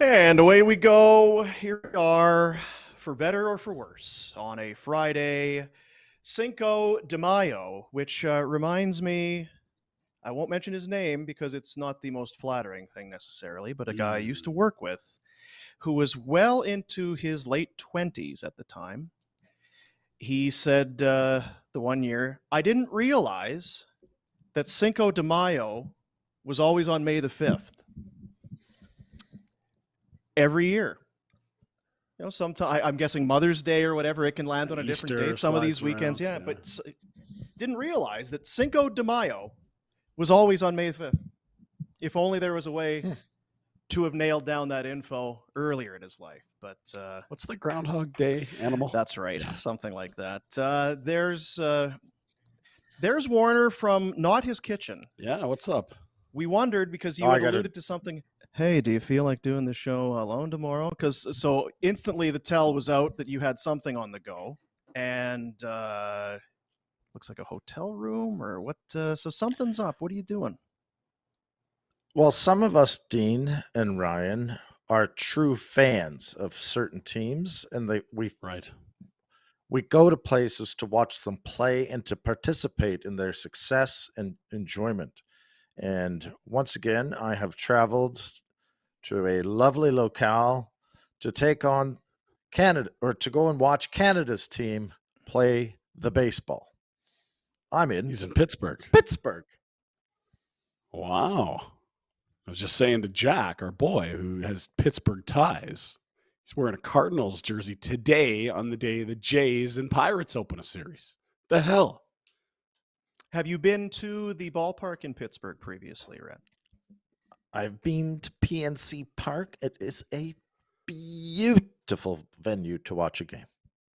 And away we go. Here we are, for better or for worse, on a Friday, Cinco de Mayo, which reminds me, I won't mention his name because it's not the most flattering thing necessarily, but a guy I used to work with who was well into his late 20s at the time. He said the one year, I didn't realize that Cinco de Mayo was always on May the 5th. Every year. You know, sometime I'm guessing Mother's Day or whatever, it can land on a different Easter date. Some of these slides weekends, around, but didn't realize that Cinco de Mayo was always on May 5th. If only there was a way to have nailed down that info earlier in his life. But what's the Groundhog Day animal? That's right, something like that. There's Warner from Not His Kitchen. Yeah, what's up? We wondered because you had alluded to something. Hey, do you feel like doing the show alone tomorrow? Because so instantly the tell was out that you had something on the go, and looks like a hotel room or what? So something's up. What are you doing? Well, some of us, Dean and Ryan, are true fans of certain teams, and we go to places to watch them play and to participate in their success and enjoyment. And once again, I have traveled to a lovely locale to take on Canada, or to go and watch Canada's team play the baseball. He's in Pittsburgh. Pittsburgh. Wow. I was just saying to Jack, our boy, who has Pittsburgh ties, he's wearing a Cardinals jersey today on the day the Jays and Pirates open a series. The hell? Have you been to the ballpark in Pittsburgh previously, Rhett? I've been to PNC Park. It is a beautiful venue to watch a game.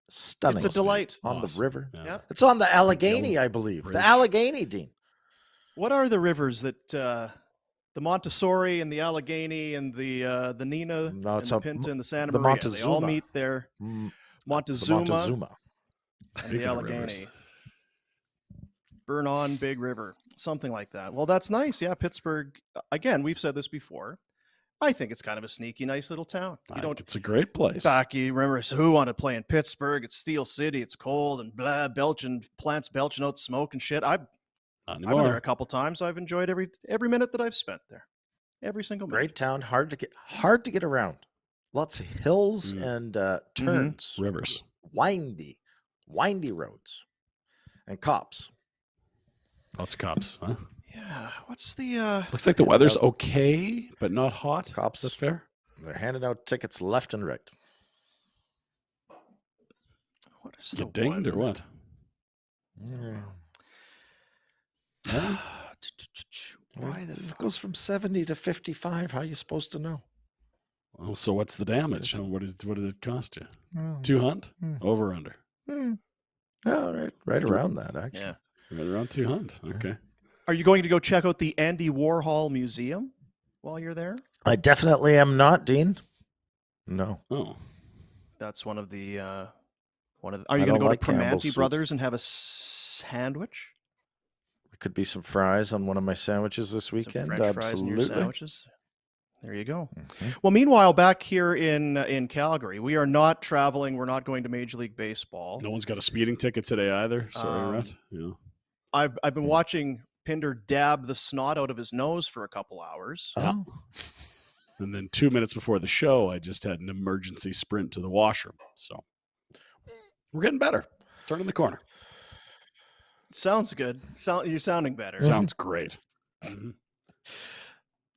Stunning. It's a delight. On the river. Yeah. It's on the Allegheny, I believe. Bridge. The Allegheny, Dean. What are the rivers that the Montessori and the Allegheny and the Nina and the Pinta and the Santa Maria? Montezuma. They all meet there. Montezuma. Montezuma. And the Allegheny. Burn on Big River, something like that. Well, that's nice. Yeah, Pittsburgh. Again, we've said this before. I think it's kind of a sneaky, nice little town. It's a great place. Back, you remember who wanted to play in Pittsburgh? It's Steel City. It's cold and blah, plants belching out smoke and shit. I've been there a couple times. I've enjoyed every minute that I've spent there. Every single minute. Great town, hard to get around. Lots of hills and turns, rivers, windy roads, and cops. Lots of cops, huh? Yeah. What's the? Looks like the weather's okay, but not hot. Cops. Is that fair? They're handing out tickets left and right. What is you dinged or what? It goes from 70 to 55. How are you supposed to know? Oh, so what's the damage? What did it cost you? 200? Over under? Oh, right around that, actually. Yeah. Right around 200. Okay. Are you going to go check out the Andy Warhol Museum while you're there? I definitely am not, Dean. No. Oh. That's one of the. Are you going to go to Primanti Brothers and have a sandwich? There could be some fries on one of my sandwiches this weekend. Some French fries in your sandwiches. There you go. Mm-hmm. Well, meanwhile, back here in Calgary, we are not traveling. We're not going to Major League Baseball. No one's got a speeding ticket today either. Sorry, Rhett. Yeah. I've been watching Pinder dab the snot out of his nose for a couple hours. Oh. And then 2 minutes before the show, I just had an emergency sprint to the washroom. So we're getting better. Turning the corner. Sounds good. You're sounding better. Sounds great. Mm-hmm.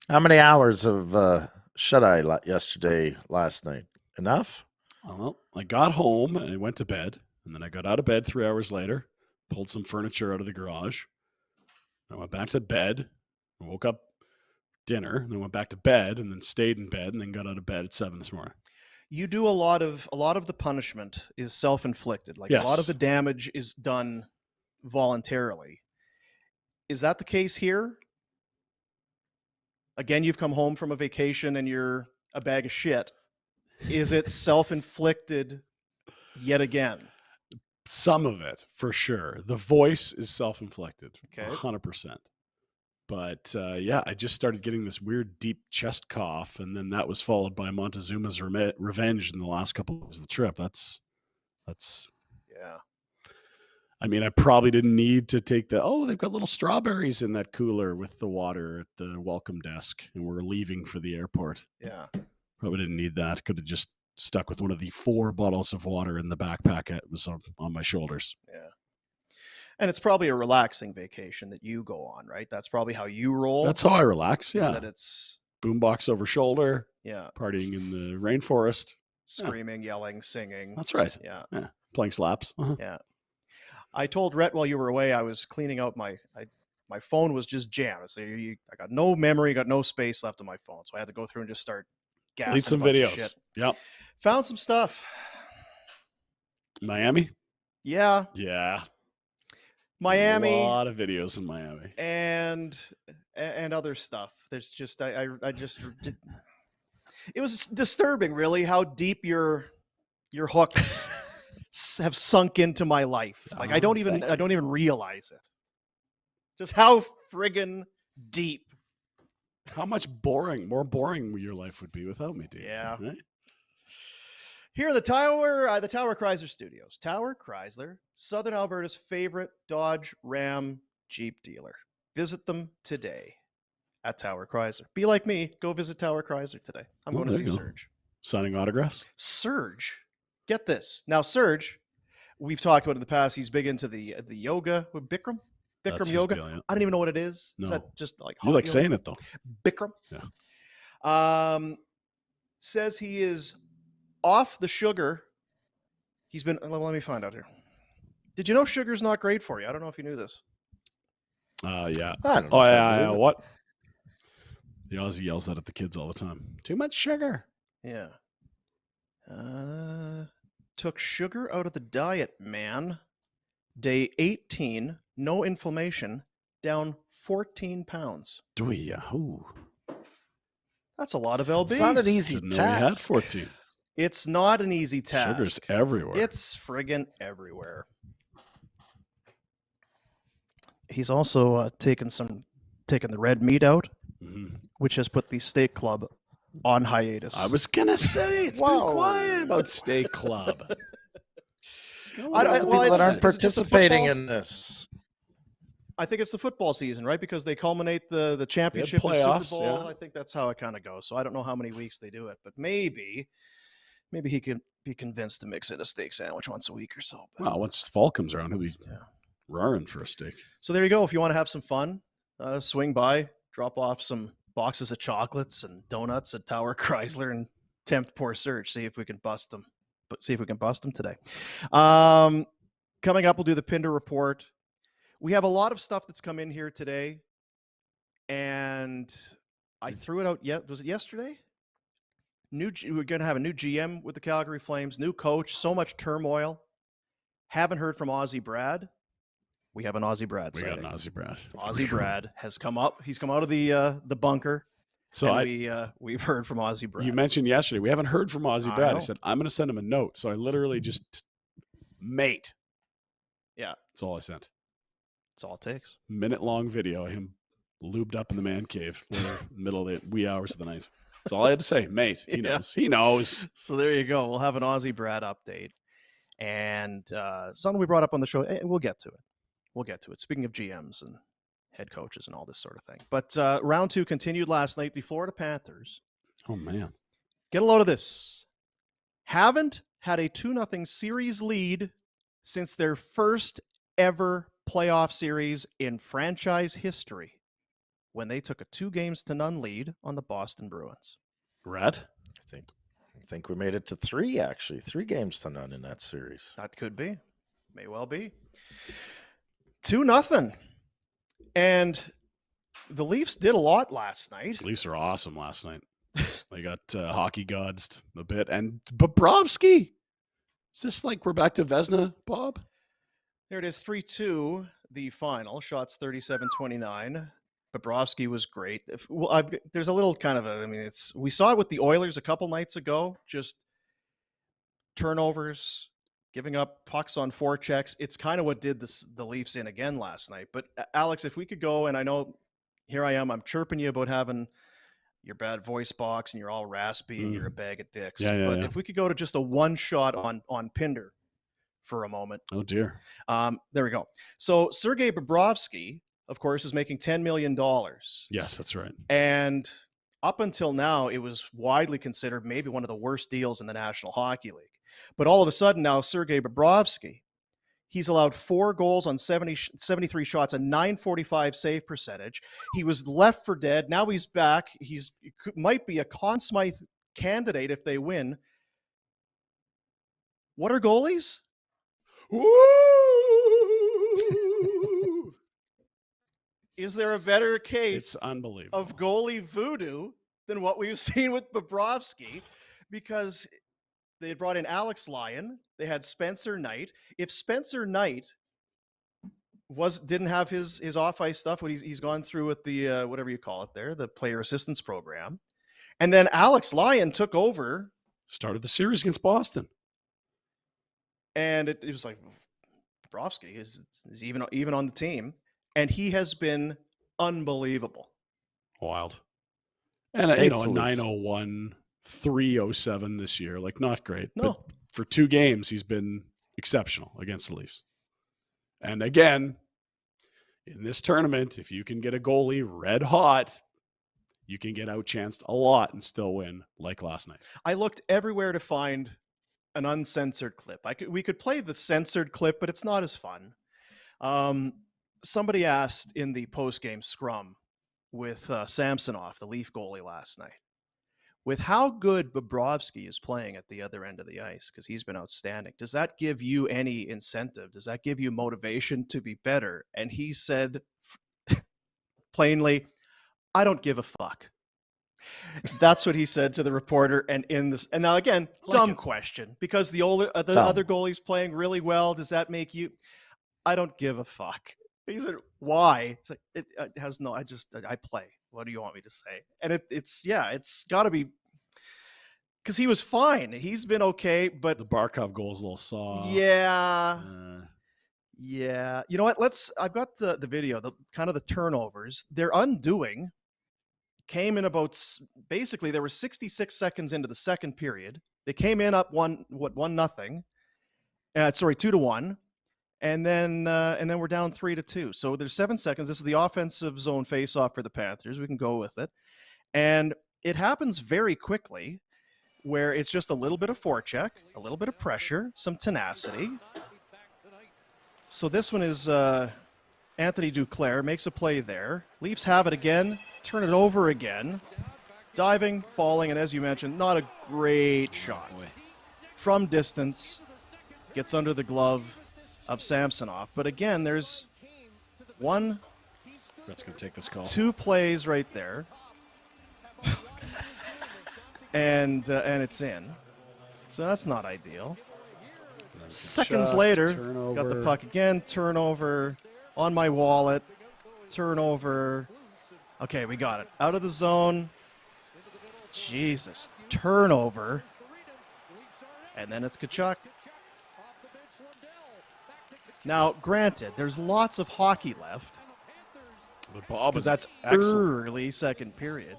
How many hours of shut-eye last night? Enough? Well, I got home and I went to bed. And then I got out of bed 3 hours later, pulled some furniture out of the garage. I went back to bed, woke up, dinner, and then went back to bed, and then stayed in bed, and then got out of bed at 7 this morning. You do a lot of the punishment is self-inflicted. Like, yes. A lot of the damage is done voluntarily. Is that the case here? Again, you've come home from a vacation and you're a bag of shit. Is it self-inflicted yet again? Some of it, for sure. The voice is self-inflicted. Okay. 100%. But yeah, I just started getting this weird deep chest cough, and then that was followed by Montezuma's revenge in the last couple of days of the trip. That's. Yeah. I mean, I probably didn't need to take they've got little strawberries in that cooler with the water at the welcome desk, and we're leaving for the airport. Yeah. Probably didn't need that. Could have just stuck with one of the 4 bottles of water in the backpack that was on my shoulders. Yeah. And it's probably a relaxing vacation that you go on, right? That's probably how you roll. That's how I relax. is Yeah. that it's Boombox over shoulder. Yeah. Partying in the rainforest. Screaming, yelling, singing. That's right. Yeah. Playing slaps. Yeah. I told Rhett while you were away, I was cleaning out my phone was just jammed. So I got no memory, got no space left on my phone. So I had to go through and just start gassing Delete some a bunch of videos. shit. Yep. Found some stuff. Miami? Yeah. Yeah. Miami. A lot of videos in Miami. And other stuff. There's just I just it was disturbing, really, how deep your hooks have sunk into my life. Like I don't even realize it. Just how friggin' deep. How much more boring your life would be without me, dude. Yeah. Right? Here in the Tower Chrysler Studios. Tower Chrysler, Southern Alberta's favorite Dodge Ram Jeep dealer. Visit them today at Tower Chrysler. Be like me. Go visit Tower Chrysler today. I'm going to see Serge. Signing autographs? Serge. Get this. Now, Serge, we've talked about in the past, he's big into the yoga with Bikram. Bikram yoga. Deal, yeah. I don't even know what it is. No. Is that just like you like yoga? saying it though? Bikram. Yeah. Says he is off the sugar. He's been. Let me find out here. Did you know sugar's not great for you? I don't know if you knew this. Yeah. I don't know yeah. What? The Aussie yells that at the kids all the time. Too much sugar. Yeah. Took sugar out of the diet, man. Day 18, no inflammation, down 14 pounds. Ooh. That's a lot of LBs. It's not an easy Didn't know he had task. 14. It's not an easy task. Sugar's everywhere. It's friggin' everywhere. He's also taken the red meat out, which has put the steak club on hiatus. I was gonna say it's been quiet about Steak Club. People that aren't participating in this. I think it's the football season, right? Because they culminate the championship, the playoffs, Super Bowl. yeah. I think that's how it kind of goes. So I don't know how many weeks they do it, but maybe he can be convinced to mix in a steak sandwich once a week or so. But, Well, once fall comes around, he'll be raring for a steak. So there you go. If you want to have some fun, swing by, drop off some boxes of chocolates and donuts at Tower Chrysler and tempt poor Serge. See if we can bust them. But see if we can bust them today. Coming up, we'll do the Pinder report. We have a lot of stuff that's come in here today, and I threw it out. Was it yesterday? We're going to have a new GM with the Calgary Flames, new coach. So much turmoil. Haven't heard from Aussie Brad. We have an Aussie Brad. We got an Aussie Brad. Aussie Brad has come up. He's come out of the bunker. So we've heard from Aussie Brad. You mentioned yesterday we haven't heard from Aussie Brad. know. I said I'm going to send him a note. So I literally just mate. Yeah, that's all I sent. That's all it takes. Minute-long video of him lubed up in the man cave in the middle of the wee hours of the night. That's all I had to say. Mate, he knows. He knows. So there you go. We'll have an Aussie Brad update. And something we brought up on the show, and we'll get to it. We'll get to it. Speaking of GMs and head coaches and all this sort of thing. But round 2 continued last night. The Florida Panthers. Oh, man. Get a load of this. Haven't had a 2-0 series lead since their first ever playoff series in franchise history when they took a 2-0 lead on the Boston Bruins. Rhett? I think we made it to 3, actually. 3-0 in that series. That could be. May well be. 2-0. And the Leafs did a lot last night. Leafs are awesome last night. They got hockey gods a bit. And Bobrovsky. Is this like we're back to Vezina, Bob? There it is, 3-2, the final. Shots 37-29. Bobrovsky was great. There's a little kind of we saw it with the Oilers a couple nights ago. Just turnovers, giving up pucks on forechecks. It's kind of what did the Leafs in again last night. But Alex, if we could go, and I know here I am. I'm chirping you about having your bad voice box and you're all raspy and you're a bag of dicks. But if we could go to just a one shot on Pinder for a moment. Oh, dear. There we go. So Sergei Bobrovsky, of course, is making $10 million. Yes, that's right. And up until now, it was widely considered maybe one of the worst deals in the National Hockey League. But all of a sudden now, Sergei Bobrovsky, he's allowed 4 goals on 73 shots, a .945 save percentage. He was left for dead. Now he's back. Might be a Conn Smythe candidate if they win. What are goalies? Woo! Is there a better case It's unbelievable of goalie voodoo than what we've seen with Bobrovsky? Because they had brought in Alex Lyon. They had Spencer Knight. If Spencer Knight didn't have his off ice stuff, what he's gone through with the whatever you call it there, the player assistance program, and then Alex Lyon took over, started the series against Boston, and it was like Bobrovsky is even on the team, and he has been unbelievable, wild, and a 901, 307 this year, like not great, no. But for 2 games he's been exceptional against the Leafs. And again, in this tournament, if you can get a goalie red hot, you can get outchanced a lot and still win, like last night. I looked everywhere to find an uncensored clip. We could play the censored clip, but it's not as fun. Somebody asked in the post-game scrum with Samsonov, the Leaf goalie last night, with how good Bobrovsky is playing at the other end of the ice, because he's been outstanding, does that give you any incentive? Does that give you motivation to be better? And he said plainly, I don't give a fuck. That's what he said to the reporter. And now again, dumb question, because the other goalie's playing really well. Does that make you? I don't give a fuck. He said, why? It's like, it has no. I play. What do you want me to say? And it's got to be because he was fine. He's been okay, but the Barkov goal is a little soft. Yeah. Yeah. You know what? I've got the video, the kind of the turnovers. Their undoing came in basically there were 66 seconds into the second period. They came in up 1-0. 2-1. And then we're down 3-2. So there's 7 seconds. This is the offensive zone face-off for the Panthers. We can go with it. And it happens very quickly, where it's just a little bit of forecheck, a little bit of pressure, some tenacity. So this one is Anthony Duclair makes a play there. Leafs have it again, turn it over again. Diving, falling, and as you mentioned, not a great shot. From distance, gets under the glove of Samsonov. But again, there's Rhett's going to take this call. 2 plays right there. and it's in. So that's not ideal. Seconds later, turnover. Got the puck again, turnover on my wallet, turnover. Okay, we got it. Out of the zone. Jesus. Turnover. And then it's Tkachuk. Now, granted, there's lots of hockey left. Because that's early second period.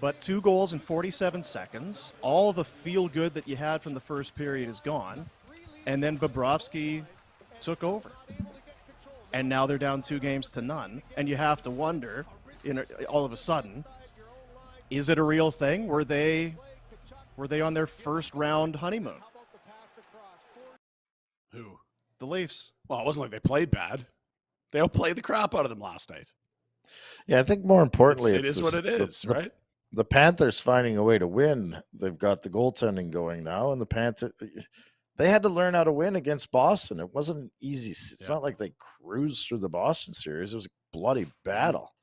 But 2 goals in 47 seconds. All the feel-good that you had from the first period is gone. And then Bobrovsky took over. And now they're down 2-0. And you have to wonder, all of a sudden, is it a real thing? Were they on their first-round honeymoon? Who? The Leafs. Well, it wasn't like they played bad. They outplayed the crap out of them last night. Yeah, I think more importantly, it is what it is, right? The Panthers finding a way to win. They've got the goaltending going now, and the Panthers, they had to learn how to win against Boston. It wasn't easy. It's not like they cruised through the Boston series. It was a bloody battle.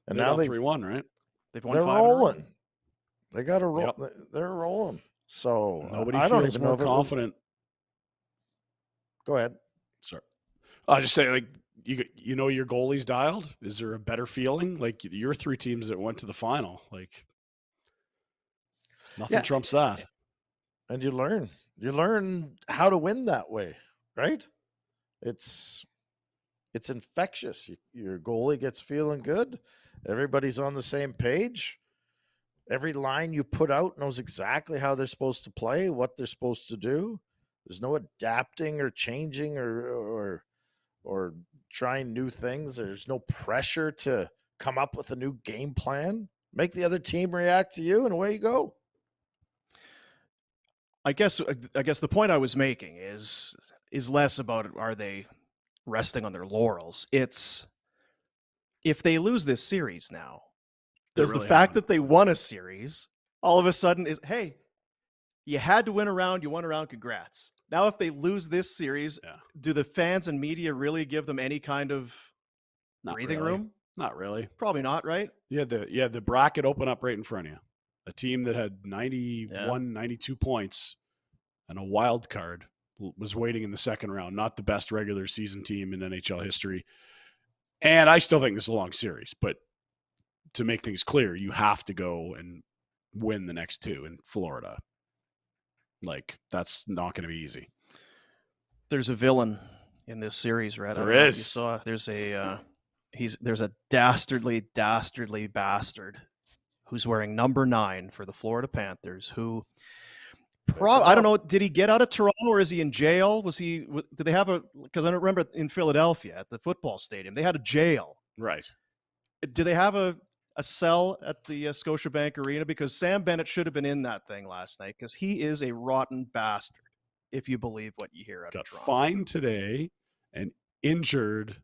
And now they've 3-1, right? They've won they're 5 rolling. They got to roll. Yep. They're rolling. So nobody I don't even know if confident. Go ahead. Sorry. I'll just say, like, you know your goalie's dialed? Is there a better feeling? Like, your 3 teams that went to the final, like, nothing trumps that. And you learn how to win that way, right? It's it's infectious. Your goalie gets feeling good. Everybody's on the same page. Every line you put out knows exactly how they're supposed to play, what they're supposed to do. There's no adapting or changing or trying new things. There's no pressure to come up with a new game plan. Make the other team react to you, and away you go. I guess the point I was making is less about are they resting on their laurels. It's if they lose this series now, does the fact that they won a series all of a sudden is, hey, you had to win a round, you won a round, congrats. Now, if they lose this series, do the fans and media really give them any kind of breathing room? Not really. Probably not, right? Yeah, the bracket open up right in front of you. A team that had 91, 92 points and a wild card was waiting in the second round. Not the best regular season team in NHL history. And I still think this is a long series, but to make things clear, you have to go and win the next two in Florida. Like, that's not going to be easy. There's a villain in this series, Rhett. There is. You saw there's a dastardly bastard who's wearing number 9 for the Florida Panthers. Who, I don't know, did he get out of Toronto or is he in jail? Did they have because I don't remember in Philadelphia at the football stadium, they had a jail. Right. Do they have a cell at the Scotiabank Arena? Because Sam Bennett should have been in that thing last night because he is a rotten bastard, if you believe what you hear out of Toronto. Fined today and injured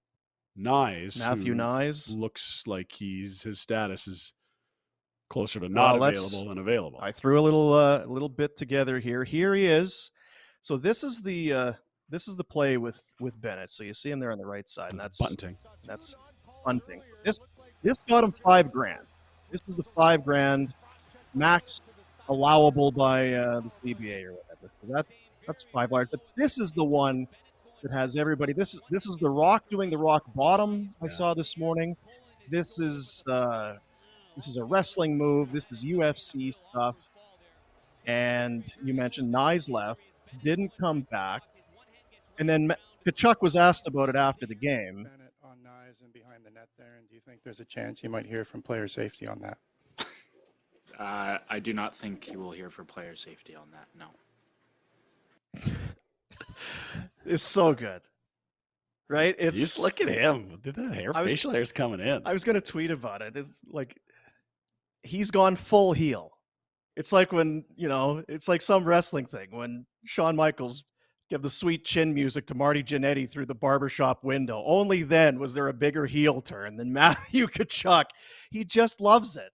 Nyes. Matthew Nyes. Looks like his status is closer to not available than available. I threw a little bit together here. Here he is. So this is the play with Bennett. So you see him there on the right side. And that's bunting. That's bunting. This got him $5,000. This is the $5,000 max allowable by the CBA or whatever. So that's $5. But this is the one that has everybody. This is the Rock doing the rock bottom. I saw this morning. This is a wrestling move. This is UFC stuff. And you mentioned Nyes left, didn't come back, and then Tkachuk was asked about it after the game. On Nyes and behind the net there, and do you think there's a chance you might hear from player safety on that? I do not think you will hear from player safety on that. No. It's so good, right? Just look at him. Facial hair's coming in. I was going to tweet about it. It's like he's gone full heel. It's like when, it's like some wrestling thing when Shawn Michaels gave the sweet chin music to Marty Jannetty through the barbershop window. Only then was there a bigger heel turn than Matthew Tkachuk. He just loves it.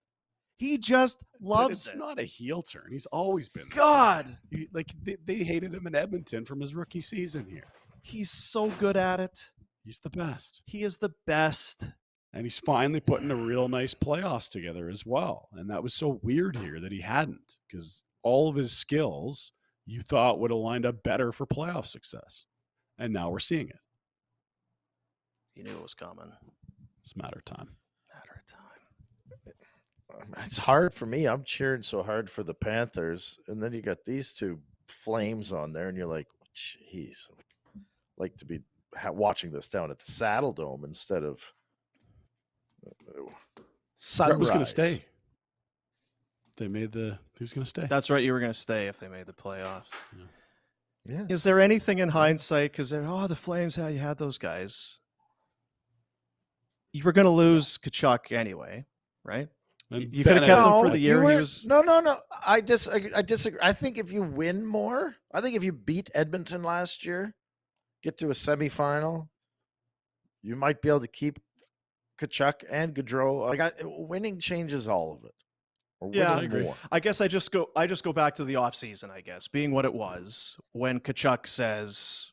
He just loves it. It's not a heel turn. He's always been this God. they hated him in Edmonton from his rookie season here. He's so good at it. He's the best. He is the best. And he's finally putting a real nice playoffs together as well. And that was so weird here that he hadn't, because all of his skills you thought would have lined up better for playoff success. And now we're seeing it. You knew it was coming. It's a matter of time. It's hard for me. I'm cheering so hard for the Panthers. And then you got these two Flames on there, and you're like, geez, I would like to be watching this down at the Saddle Dome instead of Sunrise. Rhett was going to stay. He was going to stay. That's right. You were going to stay if they made the playoffs. Yeah. Is there anything in hindsight? Because the Flames, how you had those guys. You were going to lose Tkachuk anyway, right? You could have kept him for the year. No. I disagree. I think if you win more, I think if you beat Edmonton last year, get to a semifinal, you might be able to keep Tkachuk and Gaudreau. Winning changes all of it. I agree. I guess I just go back to the offseason, I guess, being what it was when Tkachuk says,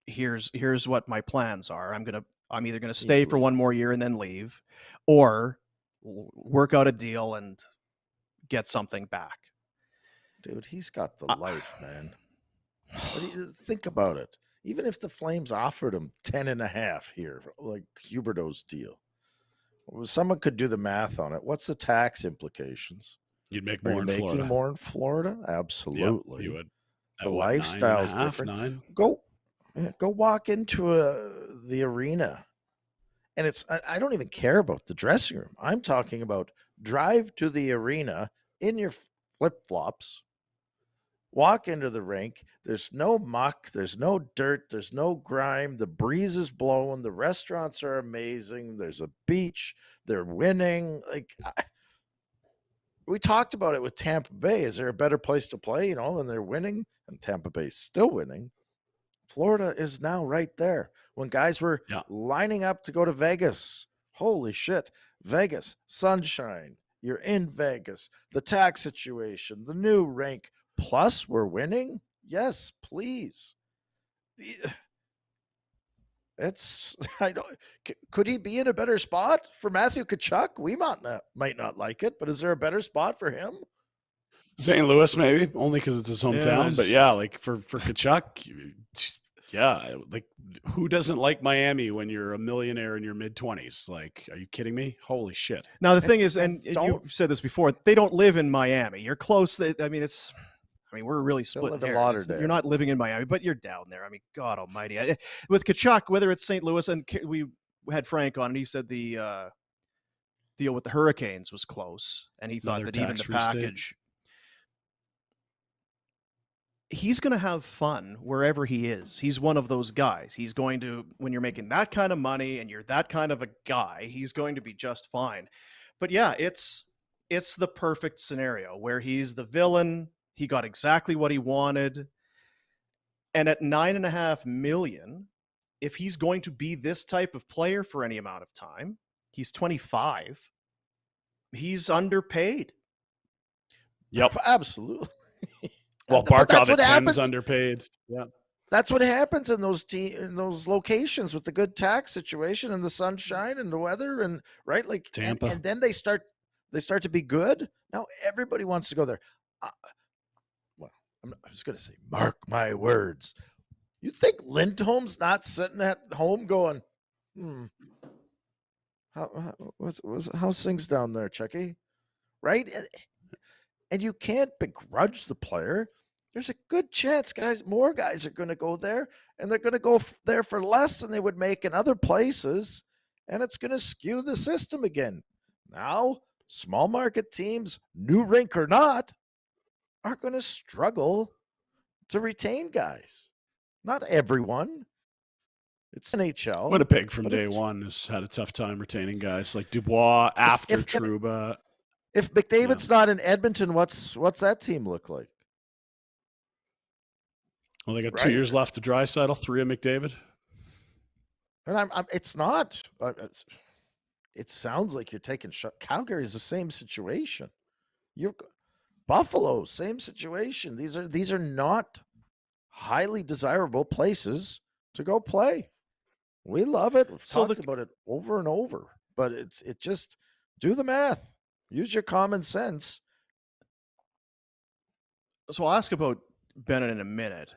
here's what my plans are. I'm either gonna stay for one more year and then leave, or work out a deal and get something back. Dude, he's got the life, man. Think about it. Even if the Flames offered him 10.5 here, like Huberdeau's deal, someone could do the math on it. What's the tax implications? You'd make more in Florida. Making more in Florida? Absolutely. Yep, you would. The lifestyle's different. 9.5, 9. Go walk into the arena. And I don't even care about the dressing room. I'm talking about drive to the arena in your flip-flops, walk into the rink. There's no muck. There's no dirt. There's no grime. The breeze is blowing. The restaurants are amazing. There's a beach. They're winning. We talked about it with Tampa Bay. Is there a better place to play, and they're winning, and Tampa Bay's still winning? Florida is now right there. When guys were lining up to go to Vegas, holy shit, Vegas, sunshine, you're in Vegas, the tax situation, the new rink, plus we're winning? Yes, please. Could he be in a better spot for Matthew Tkachuk? We might not like it, but is there a better spot for him? St. Louis, maybe, only because it's his hometown. But for Tkachuk, like who doesn't like Miami when you're a millionaire in your mid-20s? Like, are you kidding me? Holy shit! Now the thing is, and you've said this before, they don't live in Miami. You're close. We're really split hairs. You're not living in Miami, but you're down there. I mean, God Almighty! With Tkachuk, whether it's St. Louis, and we had Frank on, and he said the deal with the Hurricanes was close, and he thought that even the package. He's going to have fun wherever he is. He's one of those guys. He's going to, when you're making that kind of money and you're that kind of a guy, he's going to be just fine. But yeah, it's the perfect scenario where he's the villain. He got exactly what he wanted. And at $9.5 million, if he's going to be this type of player for any amount of time, he's 25. He's underpaid. Yep, absolutely. Well, Barkov at 10's underpaid. Yeah, that's what happens in those locations with the good tax situation and the sunshine and the weather and right, like Tampa. And then they start to be good. Now everybody wants to go there. I was going to say, mark my words. You think Lindholm's not sitting at home going, how's things down there, Chucky? Right? And you can't begrudge the player. There's a good chance, more guys are going to go there, and they're going to go there for less than they would make in other places, and it's going to skew the system again. Now, small market teams, new rink or not, are going to struggle to retain guys. Not everyone. It's NHL. Winnipeg from day one has had a tough time retaining guys like Dubois after Trouba. If McDavid's not in Edmonton, what's that team look like? Well, they got 2 years left to Draisaitl, 3 of McDavid. And it's not. It sounds like you're taking shot. Calgary is the same situation. Buffalo, same situation. These are not highly desirable places to go play. We love it. We've talked about it over and over, but it just do the math. Use your common sense. So I'll ask about Bennett in a minute.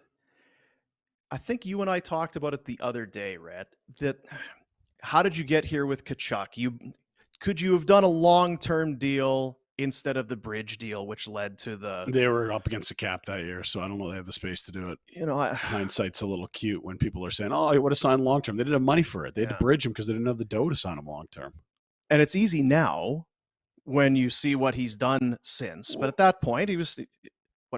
I think you and I talked about it the other day, Rhett, that how did you get here with Tkachuk? Could you have done a long-term deal instead of the bridge deal, which led to the... They were up against the cap that year, so I don't know they have the space to do it. Hindsight's a little cute when people are saying, oh, I would have signed long-term. They didn't have money for it. They had to bridge him because they didn't have the dough to sign him long-term. And it's easy now when you see what he's done since. But at that point, he was,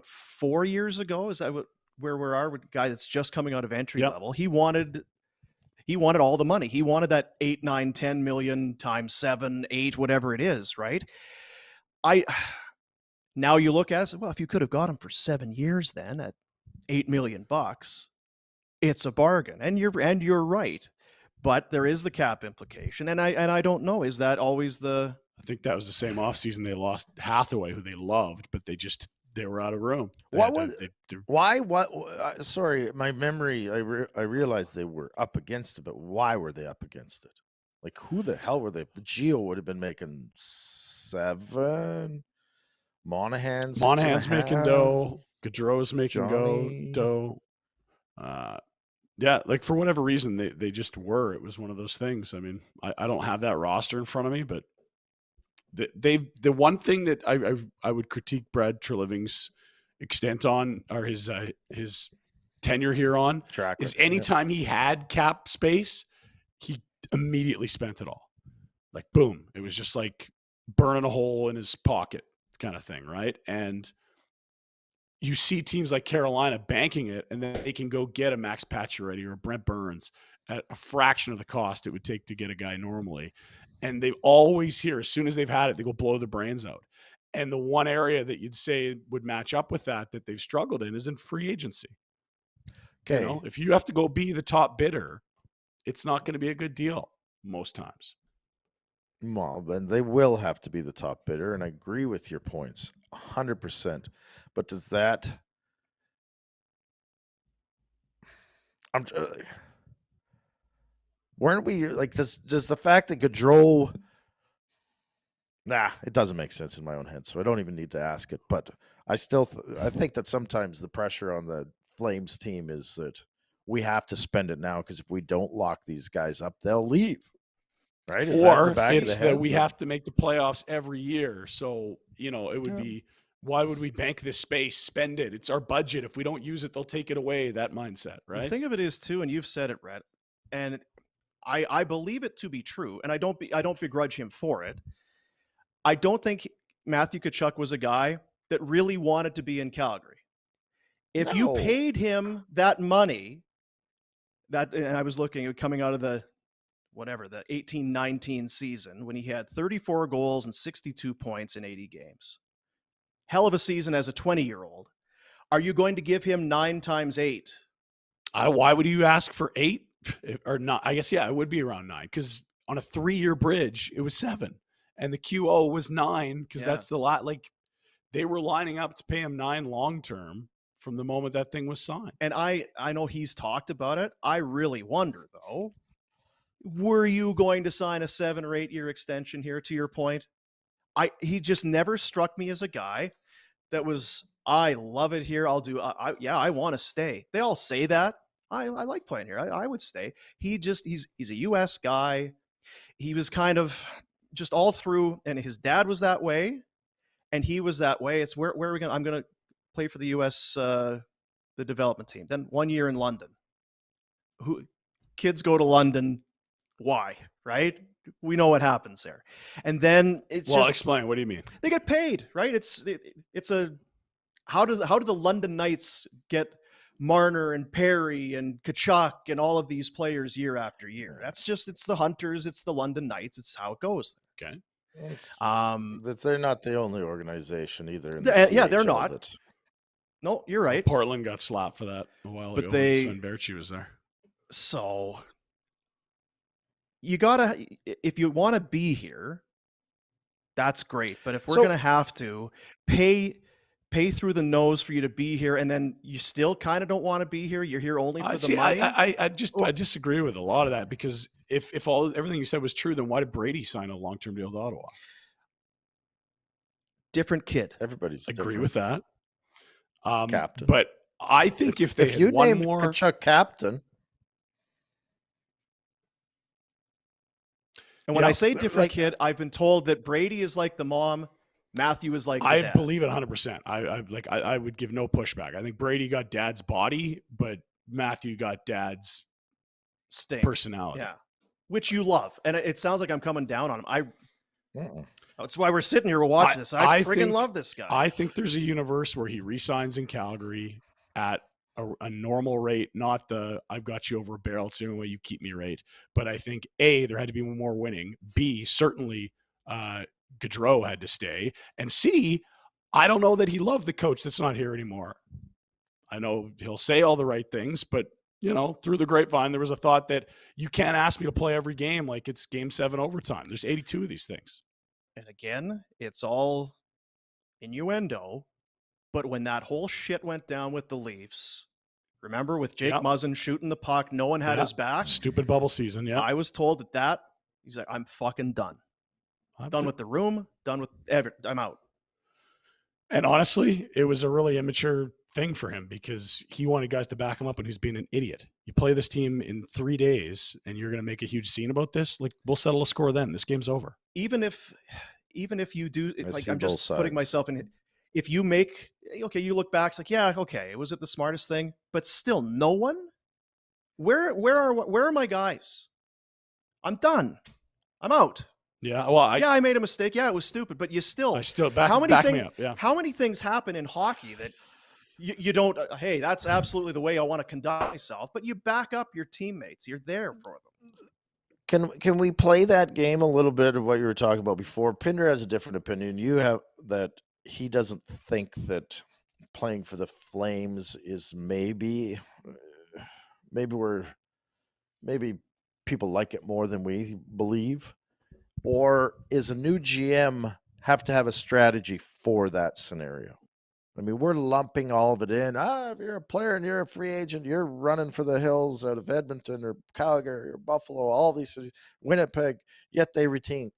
4 years ago? Is that where we are with a guy that's just coming out of entry level? He wanted all the money. He wanted that 8, 9, 10 million times 7, 8, whatever it is, right? Now you look at it, well, if you could have got him for 7 years then at $8 million, it's a bargain. And you're right. But there is the cap implication. And I don't know, is that always the... I think that was the same offseason they lost Hathaway, who they loved, but they were out of room. Sorry, my memory, I realized they were up against it, but why were they up against it? Like, who the hell were they? The Geo would have been making 7. Monahan's making dough. Gaudreau's making dough. Like for whatever reason, they just were. It was one of those things. I mean, I don't have that roster in front of me, but the one thing that I would critique Brad Treliving's extent on, or his tenure here on, is anytime he had cap space, he immediately spent it all. Like, boom. It was just like burning a hole in his pocket kind of thing, right? And you see teams like Carolina banking it, and then they can go get a Max Pacioretty or a Brent Burns at a fraction of the cost it would take to get a guy normally. And they always hear, as soon as they've had it, they go blow their brains out. And the one area that you'd say would match up with that they've struggled in is in free agency. Okay. You know, if you have to go be the top bidder, it's not going to be a good deal most times. Well, then they will have to be the top bidder, and I agree with your points 100%. But does that? Weren't we like? Does the fact that Gaudreau? Nah, it doesn't make sense in my own head, so I don't even need to ask it. But I still, I think that sometimes the pressure on the Flames team is that we have to spend it now, because if we don't lock these guys up, they'll leave. Right? Or it's that we have to make the playoffs every year. So, you know, it would be, why would we bank this space, spend it? It's our budget. If we don't use it, they'll take it away. That mindset, right? The thing of it is too, and you've said it, Rhett, and I believe it to be true, and I don't begrudge him for it. I don't think Matthew Tkachuk was a guy that really wanted to be in Calgary. If you paid him that money, and I was looking at coming out of the 18-19 season, when he had 34 goals and 62 points in 80 games. Hell of a season as a 20-year-old. Are you going to give him 9 times 8? Why would you ask for 8 or not? I guess, yeah, it would be around 9, because on a 3-year bridge, it was 7. And the QO was 9, because that's the lot. Like, they were lining up to pay him 9 long-term from the moment that thing was signed. And I know he's talked about it. I really wonder, though, were you going to sign a 7 or 8 year extension here, to your point? He just never struck me as a guy that was, I love it here. I want to stay. They all say that. I like playing here. I would stay. He's a US guy. He was kind of just all through, and his dad was that way, and he was that way. It's where are we going? I'm going to play for the US, the development team. Then 1 year in London. Kids go to London. Why? Right? We know what happens there. And then explain. What do you mean? They get paid, right? How do the London Knights get Marner and Perry and Tkachuk and all of these players year after year? It's the Hunters, it's the London Knights, it's how it goes. Okay. They're not the only organization either. They're not. No, you're right. Portland got slapped for that a while ago. Sven Baertschi was there. So you gotta, if you want to be here, that's great. But if we're gonna have to pay through the nose for you to be here, and then you still kind of don't want to be here, you're here only for the money. I disagree with a lot of that, because if everything you said was true, then why did Brady sign a long-term deal with Ottawa? Different kid. Everybody's agree with that. Captain. But I think if they had one more Tkachuk captain. And when I say different kid, I've been told that Brady is like the mom, Matthew is like the dad. I believe it 100%. I would give no pushback. I think Brady got dad's body, but Matthew got dad's personality. Yeah, which you love. And it sounds like I'm coming down on him. That's why we're sitting here watching this. I friggin' love this guy. I think there's a universe where he re-signs in Calgary at a normal rate, not the I've got you over a barrel, it's the only way you keep me rate. But I think A, there had to be more winning. B, certainly Gaudreau had to stay. And C, I don't know that he loved the coach that's not here anymore. I know he'll say all the right things, but through the grapevine, there was a thought that you can't ask me to play every game like it's game 7 overtime. There's 82 of these things. And again, it's all innuendo. But when that whole shit went down with the Leafs, remember with Jake Muzzin shooting the puck, no one had his back. Stupid bubble season, yeah. I was told that he's like, I'm fucking done. I'm done with the room, done with I'm out. And honestly, it was a really immature thing for him, because he wanted guys to back him up, and he's being an idiot. You play this team in 3 days and you're going to make a huge scene about this? Like, we'll settle a score then. This game's over. Even if you do, like, I'm just putting myself in it. If you make, you look back, it's like, yeah, okay, was it the smartest thing? But still, no one? Where are my guys? I'm done. I'm out. Yeah, well, I made a mistake. Yeah, it was stupid, but you still. I still back me up. Yeah. How many things happen in hockey that you don't? Hey, that's absolutely the way I want to conduct myself. But you back up your teammates. You're there for them. Can we play that game a little bit of what you were talking about before? Pinder has a different opinion. You have that he doesn't think that playing for the Flames is maybe people like it more than we believe, or is a new GM have to have a strategy for that scenario? I mean, we're lumping all of it in. If you're a player and you're a free agent, you're running for the hills out of Edmonton or Calgary or Buffalo, all these cities, Winnipeg, yet they retain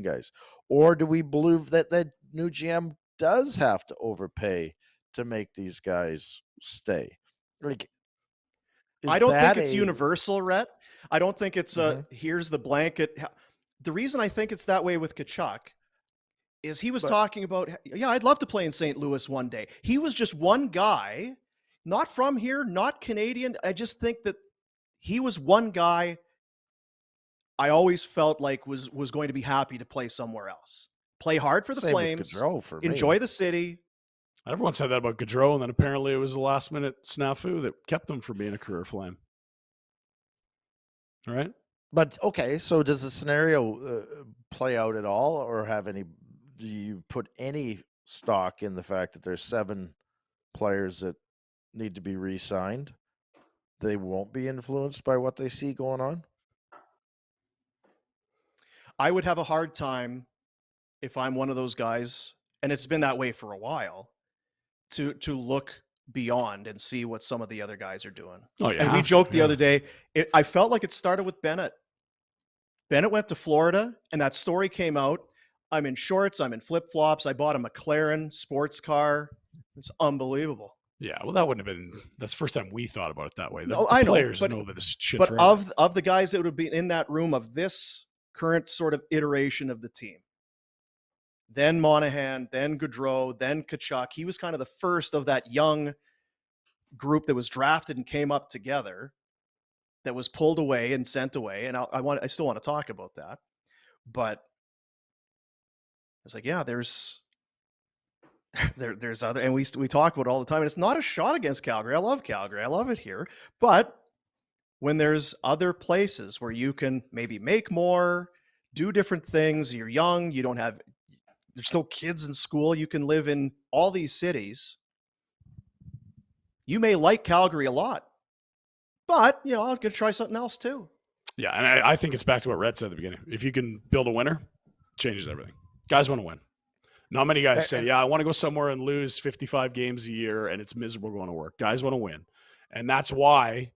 guys. Or do we believe that the new GM does have to overpay to make these guys stay? Like, I don't think it's universal, Rhett. I don't think it's here's the blanket. The reason I think it's that way with Tkachuk is he was talking about, I'd love to play in St. Louis one day. He was just one guy, not from here, not Canadian. I just think that he was one guy I always felt like was going to be happy to play somewhere else. Play hard for the Flames, enjoy the city. Everyone said that about Gaudreau, and then apparently it was the last-minute snafu that kept him from being a career Flame. All right? But, okay, so does the scenario play out at all, or do you put any stock in the fact that there's 7 players that need to be re-signed? They won't be influenced by what they see going on? I would have a hard time if I'm one of those guys, and it's been that way for a while, to look beyond and see what some of the other guys are doing. Oh, yeah. And we joked the other day, I felt like it started with Bennett. Bennett went to Florida, and that story came out. I'm in shorts. I'm in flip-flops. I bought a McLaren sports car. It's unbelievable. Yeah, well, that wouldn't have been. That's the first time we thought about it that way. The I players know about this shit forever. But of the guys that would have been in that room of this current sort of iteration of the team, then Monahan, then Gaudreau, then Tkachuk. He was kind of the first of that young group that was drafted and came up together, that was pulled away and sent away. And I still want to talk about that, but it's like, there's other, and we talk about it all the time. And it's not a shot against Calgary. I love Calgary. I love it here. But when there's other places where you can maybe make more, do different things, you're young, there's no kids in school, you can live in all these cities. You may like Calgary a lot, but I'll go try something else too. Yeah, and I think it's back to what Rhett said at the beginning. If you can build a winner, changes everything. Guys want to win. Not many guys say, I want to go somewhere and lose 55 games a year and it's miserable going to work. Guys want to win. And that's why,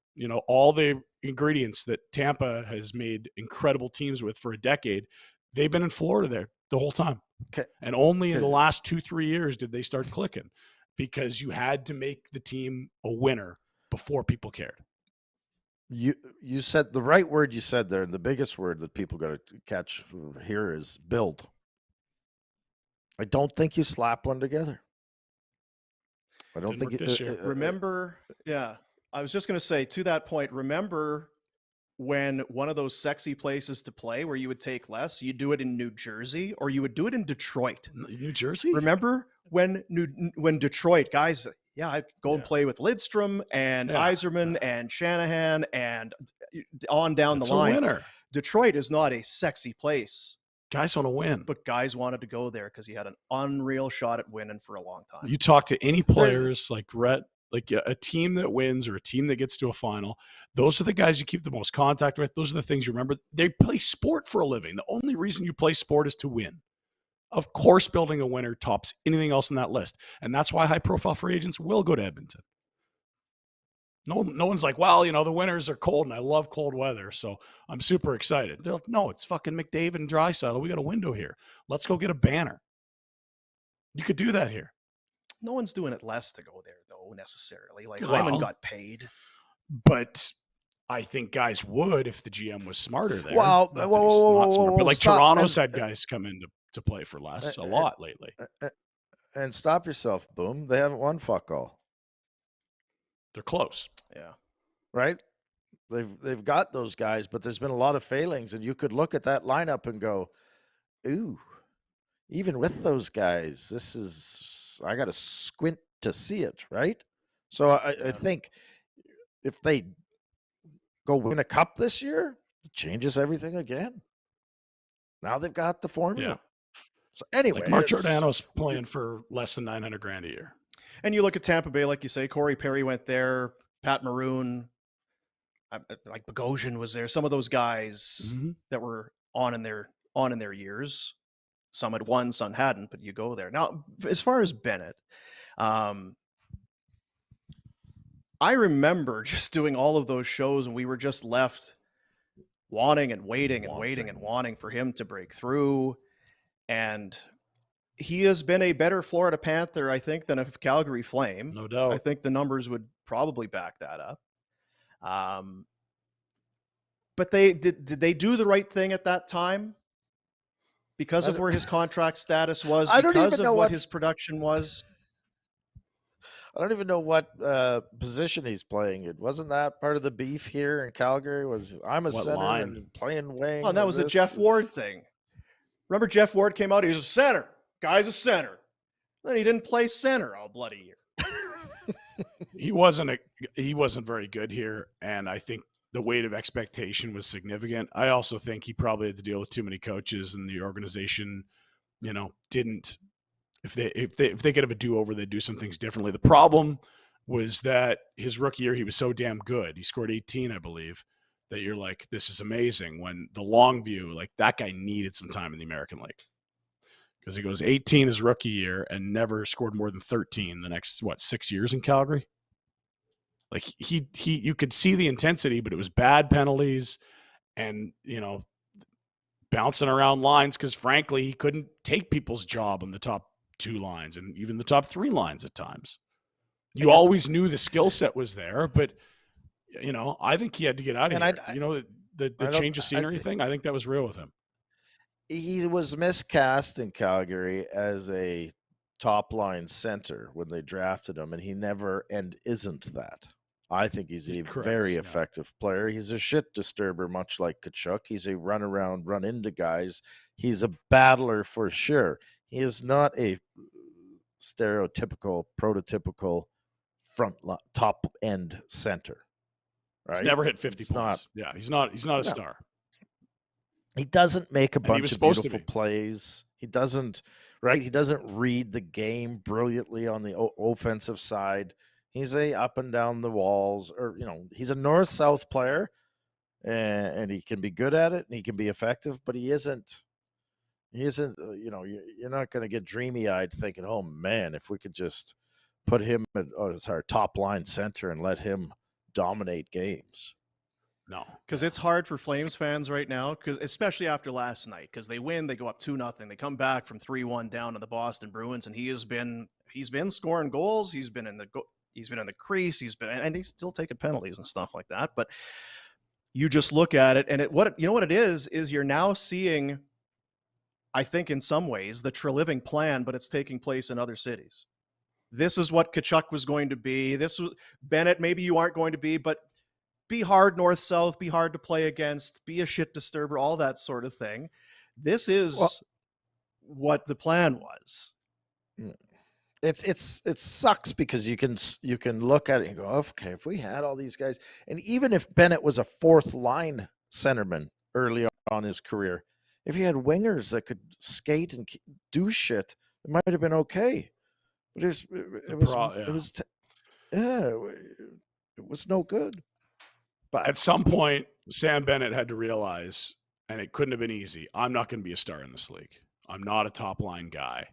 all the ingredients that Tampa has made incredible teams with for a decade, they've been in Florida there the whole time. Okay. And only in the last 2-3 years did they start clicking, because you had to make the team a winner before people cared. You said the right word you said there, and the biggest word that people got to catch here is build. I don't think you slap one together. I don't think this year. Remember, I was just going to say, to that point, remember when one of those sexy places to play where you would take less, you do it in New Jersey, or you would do it in Detroit. New Jersey? Remember when Detroit guys, I'd go and play with Lidstrom and Yzerman and Shanahan and on down the line. Winner. Detroit is not a sexy place. Guys want to win. But guys wanted to go there because he had an unreal shot at winning for a long time. You talk to any players like Rhett, like a team that wins or a team that gets to a final, those are the guys you keep the most contact with. Those are the things you remember. They play sport for a living. The only reason you play sport is to win. Of course, building a winner tops anything else on that list. And that's why high-profile free agents will go to Edmonton. No one's like, the winters are cold and I love cold weather, so I'm super excited. They're like, no, it's fucking McDavid and Draisaitl. We got a window here. Let's go get a banner. You could do that here. No one's doing it less to go there, though, necessarily. Like, Hyman got paid. But I think guys would if the GM was smarter there. Well, but like Toronto's had guys come in to play for less a lot lately. And stop yourself, Boom. They haven't won fuck all. They're close. Yeah. Right? They've got those guys, but there's been a lot of failings, and you could look at that lineup and go, "Ooh, even with those guys, this is I got to squint to see it, right?" So I think if they go win a cup this year, it changes everything again. Now they've got the formula. Yeah. So anyway, Like Mark Giordano's playing for less than $900,000 a year. And you look at Tampa Bay, like you say, Corey Perry went there, Pat Maroon, like Bogosian was there. Some of those guys that were on in their years. Some had won, some hadn't, but you go there. Now, as far as Bennett, I remember just doing all of those shows, and we were just left wanting and waiting and waiting and wanting for him to break through. And he has been a better Florida Panther, I think, than a Calgary Flame. No doubt. I think the numbers would probably back that up. But did they do the right thing at that time? Because of where his contract status was, because of what his production was? I don't even know what position he's playing in. Wasn't that part of the beef here in Calgary? I'm a center and playing wing? Well, that was the Jeff Ward thing. Remember Jeff Ward came out, he was a center. Guy's a center. Then he didn't play center all bloody year. He wasn't very good here, and I think the weight of expectation was significant. I also think he probably had to deal with too many coaches, and the organization, didn't. If they could have a do-over, they'd do some things differently. The problem was that his rookie year, he was so damn good. He scored 18, I believe, that you're like, this is amazing. When the long view, like that guy needed some time in the American League. Because he goes 18 his rookie year and never scored more than 13 the next, 6 years in Calgary? Like you could see the intensity, but it was bad penalties and, bouncing around lines because, frankly, he couldn't take people's job on the top 2 lines and even the top 3 lines at times. You always knew the skill set was there, but, I think he had to get out of here. The change of scenery thing, I think that was real with him. He was miscast in Calgary as a top-line center when they drafted him, and he never and isn't that. I think he's a very effective player. He's a shit disturber, much like Tkachuk. He's a run-around, run-into guys. He's a battler for sure. He is not a stereotypical, prototypical top-end center. Right? He's never hit 50 points. He's not a star. He doesn't make a bunch of beautiful plays. He doesn't read the game brilliantly on the offensive side. He's a up and down the walls, or he's a north-south player, and he can be good at it and he can be effective, but he isn't. You're not going to get dreamy-eyed thinking, "Oh man, if we could just put him as our top-line center and let him dominate games." No, because it's hard for Flames fans right now, because especially after last night, because they win, they go up 2-0, they come back from 3-1 down to the Boston Bruins, and he's been scoring goals, he's been in the crease, and he's still taking penalties and stuff like that. But you just look at it, and what it is you're now seeing, I think in some ways, the Treliving plan, but it's taking place in other cities. This is what Tkachuk was going to be. This was Bennett. Maybe you aren't going to be, but be hard north-south, be hard to play against, be a shit disturber, all that sort of thing. This is what the plan was. It sucks because you can look at it and go, okay, if we had all these guys, and even if Bennett was a 4th-line centerman early on in his career, if he had wingers that could skate and do shit, it might have been okay. But it was no good. But at some point, Sam Bennett had to realize, and it couldn't have been easy, I'm not going to be a star in this league. I'm not a top-line guy.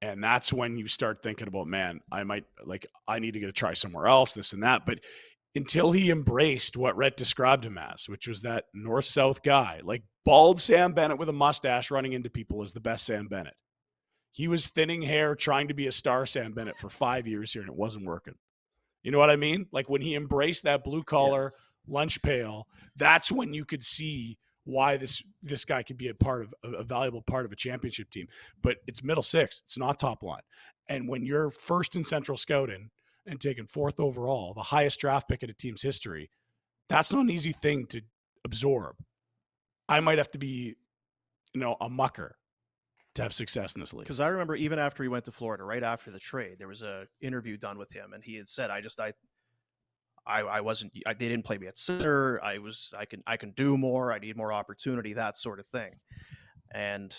And that's when you start thinking about, man, I need to try somewhere else, this and that. But until he embraced what Rhett described him as, which was that north-south guy, like bald Sam Bennett with a mustache running into people is the best Sam Bennett. He was thinning hair trying to be a star Sam Bennett for 5 years here, and it wasn't working. You know what I mean? Like when he embraced that blue-collar lunch pail, that's when you could see why this guy could be a valuable part of a championship team. But it's middle 6. It's not top line. And when you're first in central scouting and taken 4th overall, the highest draft pick in a team's history, That's not an easy thing to absorb. I might have to be, a mucker to have success in this league. Because I remember even after he went to Florida, right after the trade, there was a interview done with him, and he had said, I wasn't. They didn't play me at center. I can do more. I need more opportunity. That sort of thing. And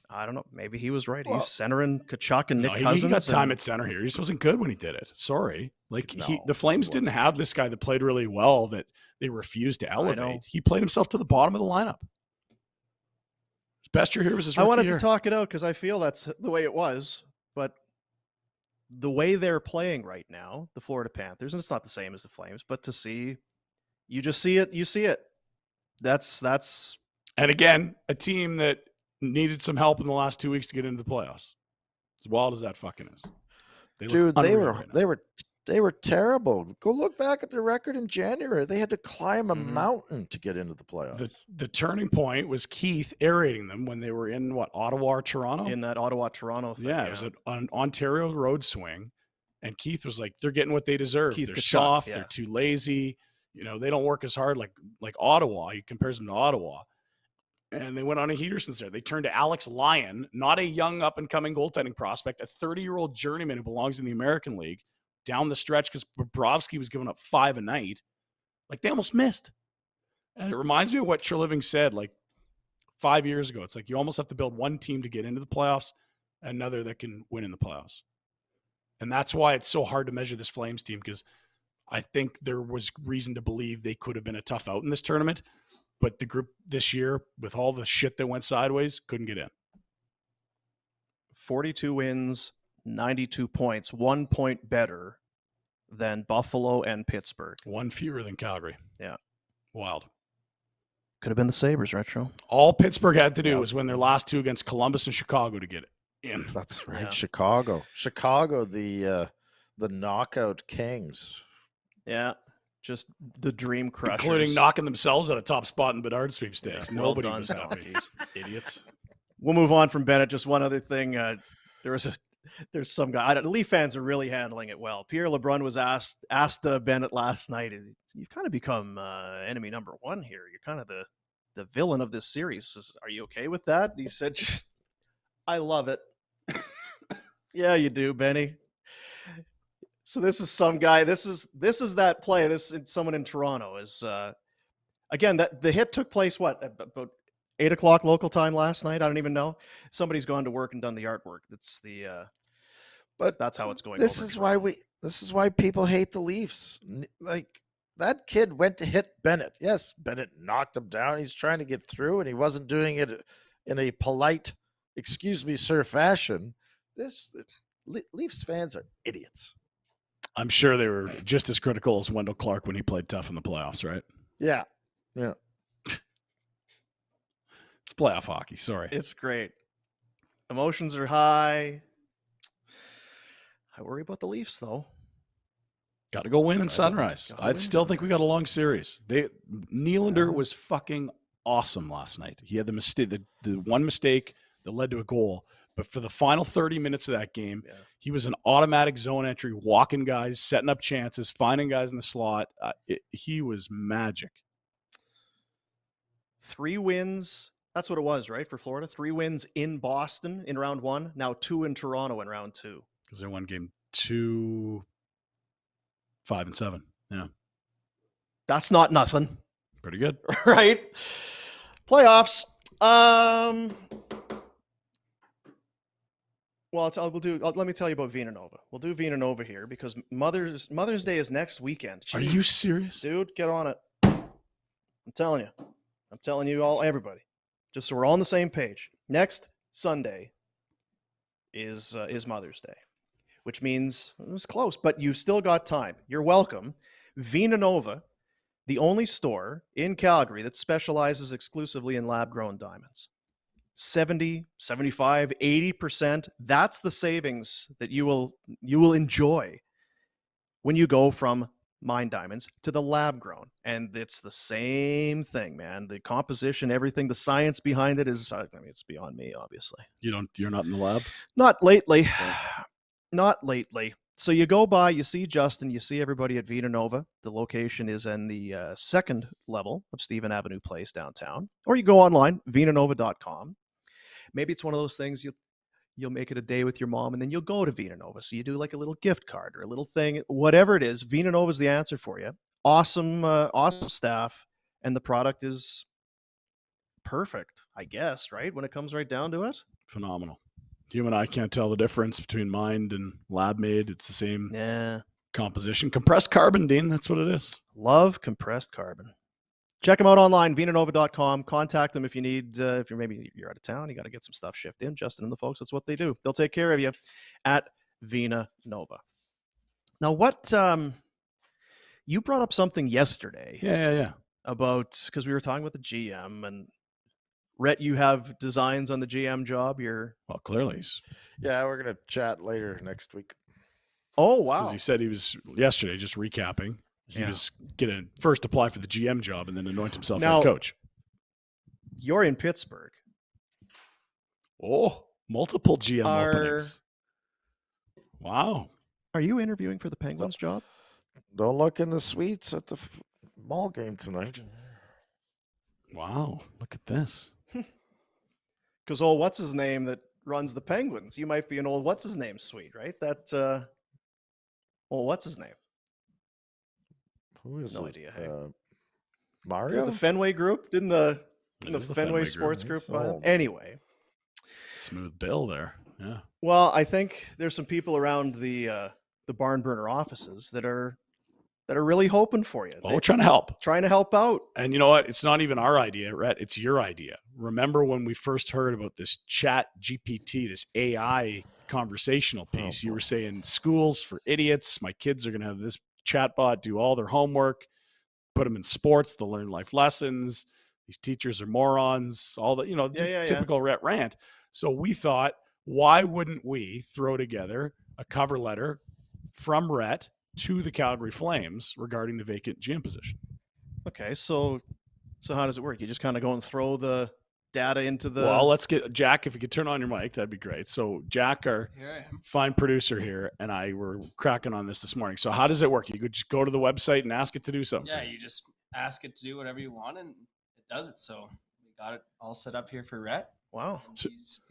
I don't know. Maybe he was right. Well, He's centering Kachuk and Nick Cousins. He got time at center here. He just wasn't good when he did it. Sorry. The Flames didn't have this guy that played really well that they refused to elevate. He played himself to the bottom of the lineup. His best year here was his rookie I wanted year. to talk it out because I feel that's the way it was. But the way they're playing right now, the Florida Panthers, and it's not the same as the Flames, but you just see it. You see it. That's. And again, a team that needed some help in the last 2 weeks to get into the playoffs. As wild as that fucking is. They were terrible. Go look back at their record in January. They had to climb a mountain to get into the playoffs. The turning point was Keith aerating them when they were in Ottawa or Toronto? In that Ottawa-Toronto thing. Yeah, it was an Ontario road swing. And Keith was like, they're getting what they deserve. They're Kachuk, soft. They're too lazy. They don't work as hard like Ottawa. He compares them to Ottawa. And they went on a heater since there. They turned to Alex Lyon, not a young up-and-coming goaltending prospect, a 30-year-old journeyman who belongs in the American League, down the stretch because Bobrovsky was giving up 5 a night. They almost missed. And it reminds me of what Treliving said 5 years ago. It's like you almost have to build one team to get into the playoffs, another that can win in the playoffs. And that's why it's so hard to measure this Flames team, because I think there was reason to believe they could have been a tough out in this tournament. But the group this year, with all the shit that went sideways, couldn't get in. 42 wins, 92 points, 1 point better than Buffalo and Pittsburgh. One fewer than Calgary. Yeah. Wild. Could have been the Sabres, Retro. All Pittsburgh had to do was win their last 2 against Columbus and Chicago to get it in. That's right. Yeah. Chicago, the knockout kings. Yeah. Just the dream crushers. Including knocking themselves at a top spot in Bedard sweepstakes. Yeah, Nobody well was done, happy. Idiots. We'll move on from Bennett. Just one other thing. There's some guy. Leaf fans are really handling it well. Pierre LeBrun was asked Bennett last night. You've kind of become enemy number one here. You're kind of the villain of this series. Are you okay with that? He said, I love it. Yeah, you do, Benny. So this is some guy. This is that play. This is someone in Toronto. Is again that the hit took place about 8 o'clock local time last night. I don't even know. Somebody's gone to work and done the artwork. That's but that's how it's going. This is why people hate the Leafs. That kid went to hit Bennett. Yes, Bennett knocked him down. He's trying to get through, and he wasn't doing it in a polite, excuse me, sir fashion. Leafs fans are idiots. I'm sure they were just as critical as Wendell Clark when he played tough in the playoffs, right? Yeah. It's playoff hockey. Sorry. It's great. Emotions are high. I worry about the Leafs, though. Got to go win in Sunrise. I still think we got a long series. Nylander was fucking awesome last night. He had the mistake, the one mistake that led to a goal. But for the final 30 minutes of that game, he was an automatic zone entry, walking guys, setting up chances, finding guys in the slot. He was magic. 3 wins. That's what it was, right, for Florida? 3 wins in Boston in round 1. Now 2 in Toronto in round 2. Because they won game 2, 5 and 7. Yeah. That's not nothing. Pretty good. Right? Playoffs. Well, let me tell you about Vina Nova. We'll do Vina Nova here because Mother's Day is next weekend. Are you serious? Dude, get on it. I'm telling you all, everybody. Just so we're all on the same page. Next Sunday is Mother's Day, which means it was close, but you've still got time. You're welcome. Vina Nova, the only store in Calgary that specializes exclusively in lab-grown diamonds. 70, 75, 80%. That's the savings that you will enjoy when you go from mine diamonds to the lab grown. And it's the same thing, man. The composition, everything, the science behind it is, it's beyond me, obviously. You're not in the lab? Not lately. Not lately. So you go by, you see Justin, you see everybody at Vina Nova. The location is in the second level of Stephen Avenue Place downtown. Or you go online, vinanova.com. Maybe it's one of those things you'll make it a day with your mom, and then you'll go to Vina Nova. So you do like a little gift card or a little thing, whatever it is. Vina Nova is the answer for you. Awesome, awesome staff, and the product is perfect, I guess, right? When it comes right down to it. Phenomenal. You and I can't tell the difference between Mind and Lab Made. It's the same composition. Compressed carbon, Dean. That's what it is. Love compressed carbon. Check them out online, vinanova.com. Contact them if you need, if you're out of town, you got to get some stuff shipped in. Justin and the folks, that's what they do. They'll take care of you at Vina Nova. Now, what you brought up something yesterday. Yeah. About, because we were talking about the GM, and Rhett, you have designs on the GM job. Well, clearly. Yeah, we're going to chat later next week. Oh, wow. Because he said he was, yesterday, just recapping, he was going to first apply for the GM job and then anoint himself head coach. You're in Pittsburgh. Oh, multiple GM openings. Wow. Are you interviewing for the Penguins job? Don't look in the suites at the ball game tonight. Wow, look at this. Because old what's-his-name that runs the Penguins, you might be an old what's-his-name suite, right? That old what's-his-name? Who is no it? idea. Hey, Mario? Is it the Fenway Group? Didn't the Fenway Sports Group? Anyway. Smooth bill there. Yeah. Well, I think there's some people around the barn burner offices that are really hoping for you. Well, we're trying to help. Trying to help out. And you know what? It's not even our idea, Rhett. It's your idea. Remember when we first heard about this chat GPT, this AI conversational piece, you were saying schools for idiots. My kids are going to have this chatbot do all their homework, put them in sports. They'll learn life lessons. These teachers are morons, all the, typical Rhett rant. So we thought, why wouldn't we throw together a cover letter from Rhett to the Calgary Flames regarding the vacant GM position? Okay, so how does it work? You just kind of go and throw the data into the... Well, let's get Jack, if you could turn on your mic, that'd be great. So Jack, our fine producer here, and I were cracking on this morning. So how does it work? You could just go to the website and ask it to do something. Yeah, you just ask it to do whatever you want, and it does it. So we got it all set up here for Rhett. Wow.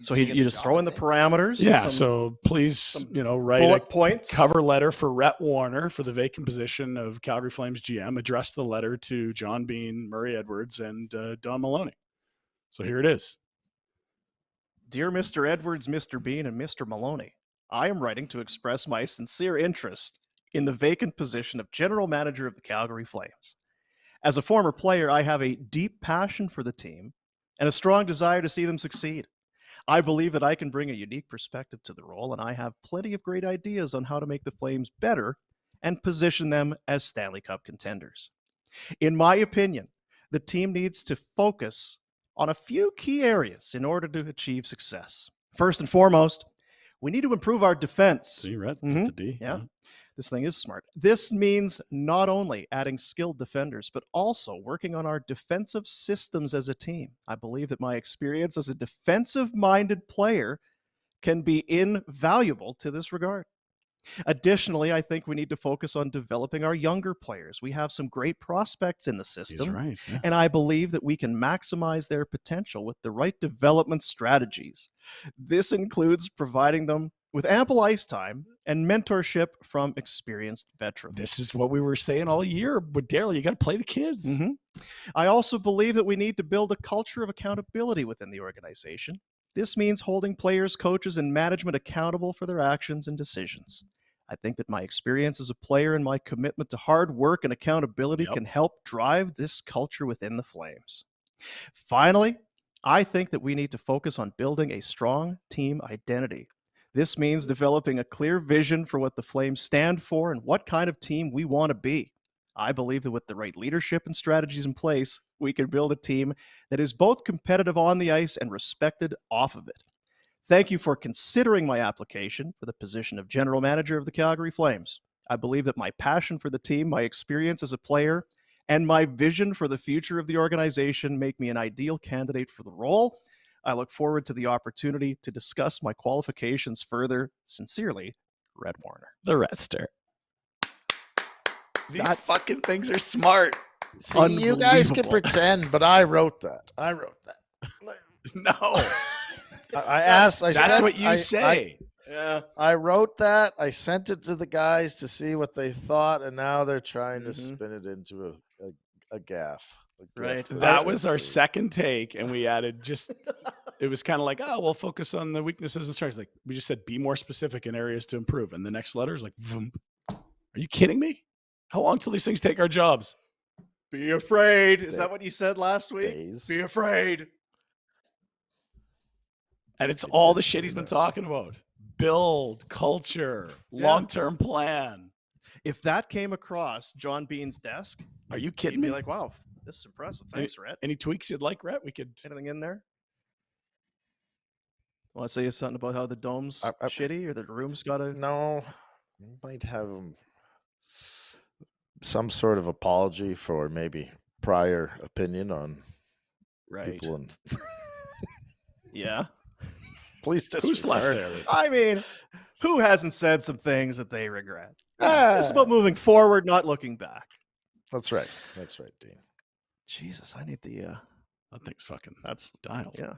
So you just throw in the parameters? Yeah, so please, write bullet points. Cover letter for Rhett Warner for the vacant position of Calgary Flames GM. Address the letter to John Bean, Murray Edwards, and Don Maloney. So here it is. Dear Mr. Edwards, Mr. Bean, and Mr. Maloney, I am writing to express my sincere interest in the vacant position of General Manager of the Calgary Flames. As a former player, I have a deep passion for the team and a strong desire to see them succeed. I believe that I can bring a unique perspective to the role, and I have plenty of great ideas on how to make the Flames better and position them as Stanley Cup contenders. In my opinion, the team needs to focus on a few key areas in order to achieve success. First and foremost, we need to improve our defense. See, Rhett, the D. Yeah. This thing is smart. This means not only adding skilled defenders, but also working on our defensive systems as a team. I believe that my experience as a defensive-minded player can be invaluable to this regard. Additionally, I think we need to focus on developing our younger players. We have some great prospects in the system, right, yeah. And I believe that we can maximize their potential with the right development strategies. This includes providing them with ample ice time and mentorship from experienced veterans. This is what we were saying all year. But Daryl, you got to play the kids. Mm-hmm. I also believe that we need to build a culture of accountability within the organization. This means holding players, coaches, and management accountable for their actions and decisions. I think that my experience as a player and my commitment to hard work and accountability can help drive this culture within the Flames. Finally, I think that we need to focus on building a strong team identity. This means developing a clear vision for what the Flames stand for and what kind of team we want to be. I believe that with the right leadership and strategies in place, we can build a team that is both competitive on the ice and respected off of it. Thank you for considering my application for the position of General Manager of the Calgary Flames. I believe that my passion for the team, my experience as a player, and my vision for the future of the organization make me an ideal candidate for the role. I look forward to the opportunity to discuss my qualifications further. Sincerely, Rhett Warner. The Redster. These fucking things are smart. See, you guys can Unbelievable. pretend, but I wrote that. No. I asked. That's what you say. Yeah. I wrote that. I sent it to the guys to see what they thought, and now they're trying to spin it into a gaff. Right. That was our second take, and we added just. It was kind of like, oh, we'll focus on the weaknesses and strengths. Like we just said, be more specific in areas to improve. And the next letter is like, vroom. Are you kidding me? How long till these things take our jobs? Be afraid. Is that what you said last week? Days. Be afraid. And it's all the shit he's been talking about. Build, culture, long-term plan. If that came across John Bean's desk, are you kidding me? me? Be like, wow, this is impressive. Thanks, Rhett. Any tweaks you'd like, Rhett? We could. Anything in there? Want to say something about how the dome's shitty or the room's got to? No, you might have some sort of apology for maybe prior opinion on people. And yeah. Please disregard. Who's left there? I mean, who hasn't said some things that they regret? It's about moving forward, not looking back. That's right. That's right, Dean. Jesus, I need the. That thing's fucking. That's dialed. Yeah.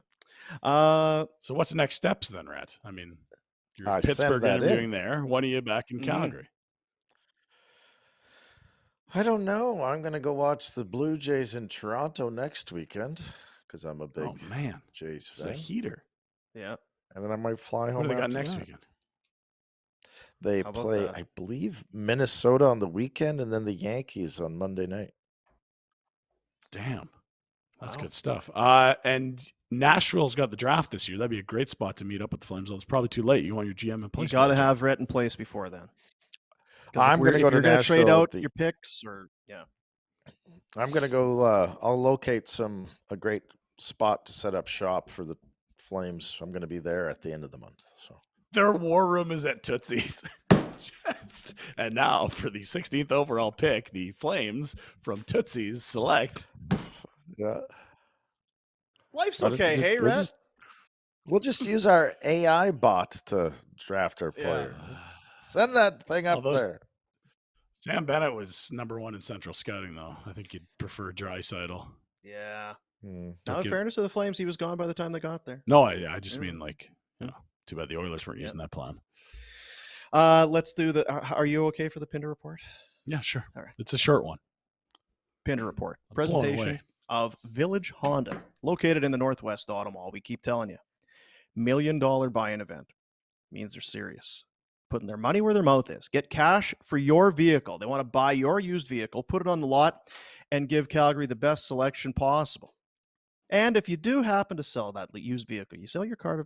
So what's the next steps then, Rhett? I mean, you're in I Pittsburgh sent that interviewing there. When are you back in Calgary? I don't know. I'm going to go watch the Blue Jays in Toronto next weekend because I'm a big Jays fan. It's a heater. Yeah. And then I might fly home. What do they got after next that. weekend? They play, I believe, Minnesota on the weekend and then the Yankees on Monday night. Damn. That's good stuff. And Nashville's got the draft this year. That'd be a great spot to meet up with the Flames. It's probably too late. You want your GM in place. You got to have Rhett in place before then. I'm going to go to Nashville. Trade out your picks, or I'm going to go. I'll locate a great spot to set up shop for the Flames. I'm going to be there at the end of the month. So their war room is at Tootsie's. And now for the 16th overall pick, the Flames from Tootsie's select. Yeah. Life's okay. Hey, Rhett. We'll just use our AI bot to draft our player. Send that thing up there. Sam Bennett was #1 in Central Scouting, though. I think you'd prefer Draisaitl. Yeah. Now, in fairness to the Flames, he was gone by the time they got there. No, I just mean too bad the Oilers weren't using that plan. Let's do the. Are you okay for the Pinder report? Yeah, sure. All right. It's a short one. Pinder report. Presentation of Village Honda, located in the Northwest Auto Mall. We keep telling you, $1 million buy-in event means they're serious. Putting their money where their mouth is. Get cash for your vehicle. They want to buy your used vehicle, put it on the lot, and give Calgary the best selection possible. And if you do happen to sell that used vehicle, you sell your car to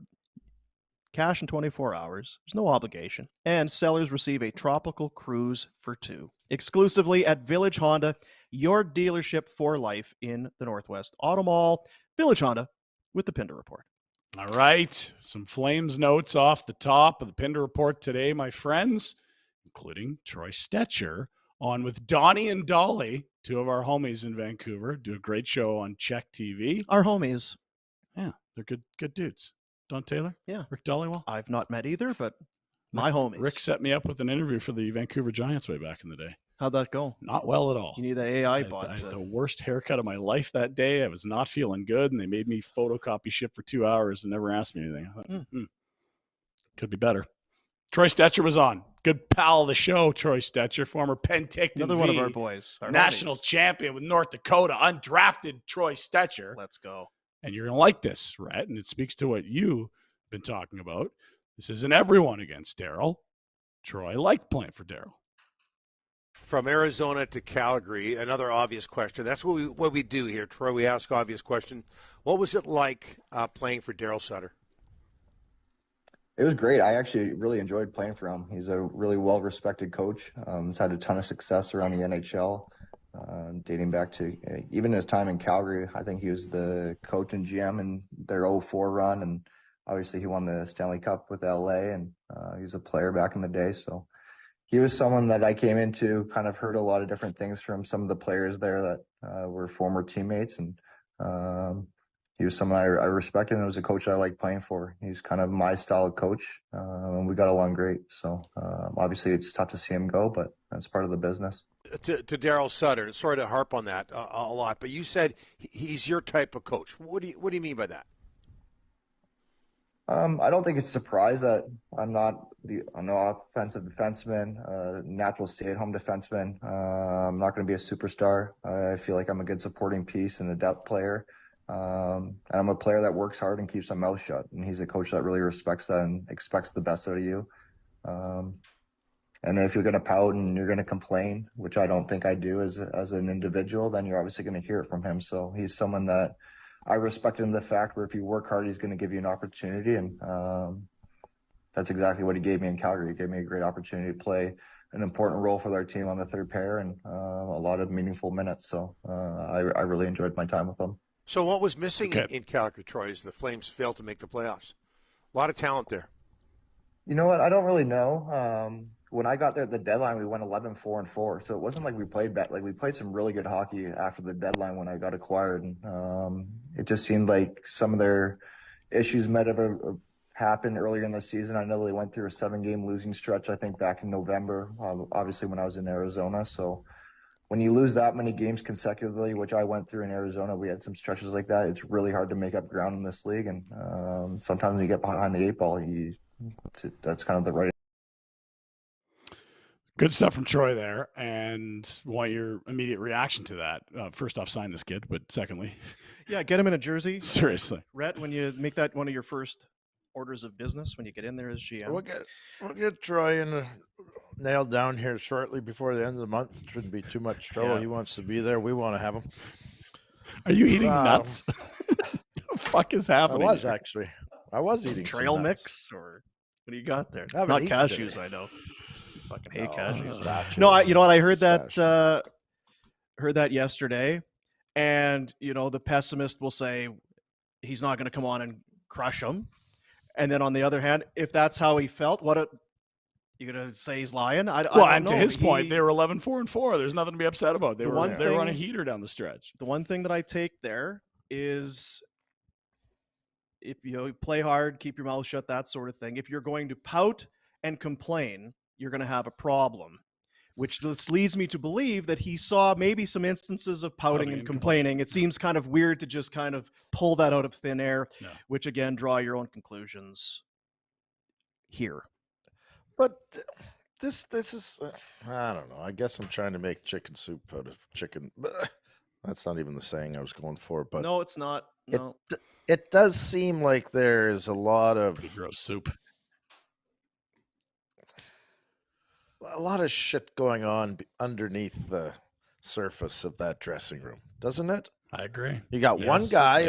cash in 24 hours. There's no obligation. And sellers receive a tropical cruise for 2. Exclusively at Village Honda, your dealership for life in the Northwest Auto Mall. Village Honda with the Pinder report. All right. Some Flames notes off the top of the Pinder report today, my friends, including Troy Stetcher on with Donnie and Dolly, 2 of our homies in Vancouver, do a great show on Czech TV. Our homies. Yeah, they're good dudes. Don Taylor? Yeah. Rick Dollywell? I've not met either, but my homies. Rick set me up with an interview for the Vancouver Giants way back in the day. How'd that go? Not well at all. You need the AI bot. I had the worst haircut of my life that day. I was not feeling good, and they made me photocopy shit for 2 hours and never asked me anything. I thought, could be better. Troy Stetcher was on. Good pal of the show, Troy Stetcher, former Penticton Another one of our boys. Our national homies. champion with North Dakota, undrafted Troy Stetcher. Let's go. And you're going to like this, Rhett, and it speaks to what you've been talking about. This isn't everyone against Daryl. Troy liked playing for Daryl. From Arizona to Calgary, another obvious question. That's what we do here, Troy. We ask obvious questions. What was it like playing for Daryl Sutter? It was great. I actually really enjoyed playing for him. He's a really well-respected coach. He's had a ton of success around the NHL, dating back to even his time in Calgary. I think he was the coach and GM in their 04 run, and obviously he won the Stanley Cup with LA, and he was a player back in the day. So he was someone that I came into, kind of heard a lot of different things from some of the players there that were former teammates, and he was someone I respected, and it was a coach I liked playing for. He's kind of my style of coach, and we got along great. So obviously it's tough to see him go, but that's part of the business. To Daryl Sutter, sorry to harp on that a lot, but you said he's your type of coach. What do you mean by that? I don't think it's a surprise that I'm not an offensive defenseman, natural stay-at-home defenseman. I'm not going to be a superstar. I feel like I'm a good supporting piece and a depth player. And I'm a player that works hard and keeps my mouth shut. And he's a coach that really respects that and expects the best out of you. And if you're going to pout and you're going to complain, which I don't think I do as an individual, then you're obviously going to hear it from him. So he's someone that I respect him, the fact where if you work hard, he's going to give you an opportunity. And that's exactly what he gave me in Calgary. He gave me a great opportunity to play an important role for their team on the third pair and a lot of meaningful minutes. So I really enjoyed my time with him. So what was missing in Calgary, Troy, as the Flames failed to make the playoffs? A lot of talent there. You know what? I don't really know. When I got there at the deadline, we went 11-4-4. So it wasn't like we played bad. Like we played some really good hockey after the deadline when I got acquired. And it just seemed like some of their issues might have happened earlier in the season. I know they went through a 7-game losing stretch, I think, back in November, obviously when I was in Arizona. So when you lose that many games consecutively, which I went through in Arizona, we had some stretches like that. It's really hard to make up ground in this league. And sometimes when you get behind the 8 ball, that's kind of the right. Good stuff from Troy there. And what your immediate reaction to that? First off, sign this kid, but secondly, yeah, get him in a jersey. Seriously, Rhett, when you make that one of your first orders of business, when you get in there as GM, we'll get Troy nailed down here shortly before the end of the month. It shouldn't be too much trouble. Yeah. He wants to be there. We want to have him. Are you eating nuts? The fuck is happening? I was eating trail mix, or what do you got there? Not cashews, I know. Fucking hate cashews. No, you know what? I heard that yesterday, and the pessimist will say he's not going to come on and crush him, and then on the other hand, if that's how he felt, you going to say he's lying? I don't know. To his point, they were 11-4-4. There's nothing to be upset about. They were on a heater down the stretch. The one thing that I take there is, if you play hard, keep your mouth shut, that sort of thing. If you're going to pout and complain, you're going to have a problem, which leads me to believe that he saw maybe some instances of pouting and complaining. It seems kind of weird to just kind of pull that out of thin air, which again, draw your own conclusions here. But this is, I don't know. I guess I'm trying to make chicken soup out of chicken. That's not even the saying I was going for. But no, it's not. No. It does seem like there's a lot of gross soup. A lot of shit going on underneath the surface of that dressing room, doesn't it? I agree. You got one guy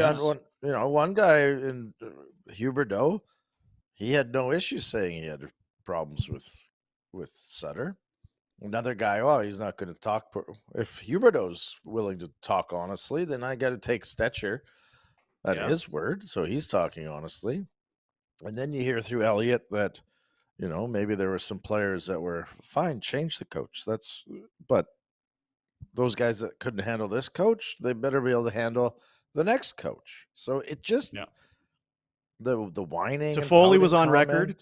one guy in Huberdeau. He had no issue saying he had problems with Sutter. Another guy, he's not going to talk. If Huberdeau's willing to talk honestly, then I got to take Stetcher at his word. So he's talking honestly. And then you hear through Elliott that, maybe there were some players that were fine, change the coach. But those guys that couldn't handle this coach, they better be able to handle the next coach. So it just the whining. Toffoli was on record.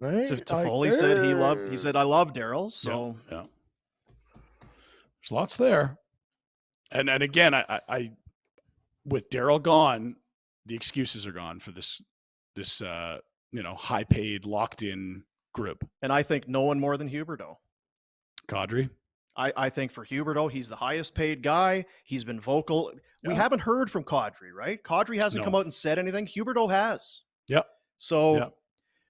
Right? Toffoli said I love Daryl. So there's lots there. And again, I with Daryl gone, the excuses are gone for this high paid, locked in group. And I think no one more than Huberdeau. Kadri? I think for Huberdeau, he's the highest paid guy. He's been vocal. Yeah. We haven't heard from Kadri, right? Kadri hasn't come out and said anything. Huberdeau has. Yep. So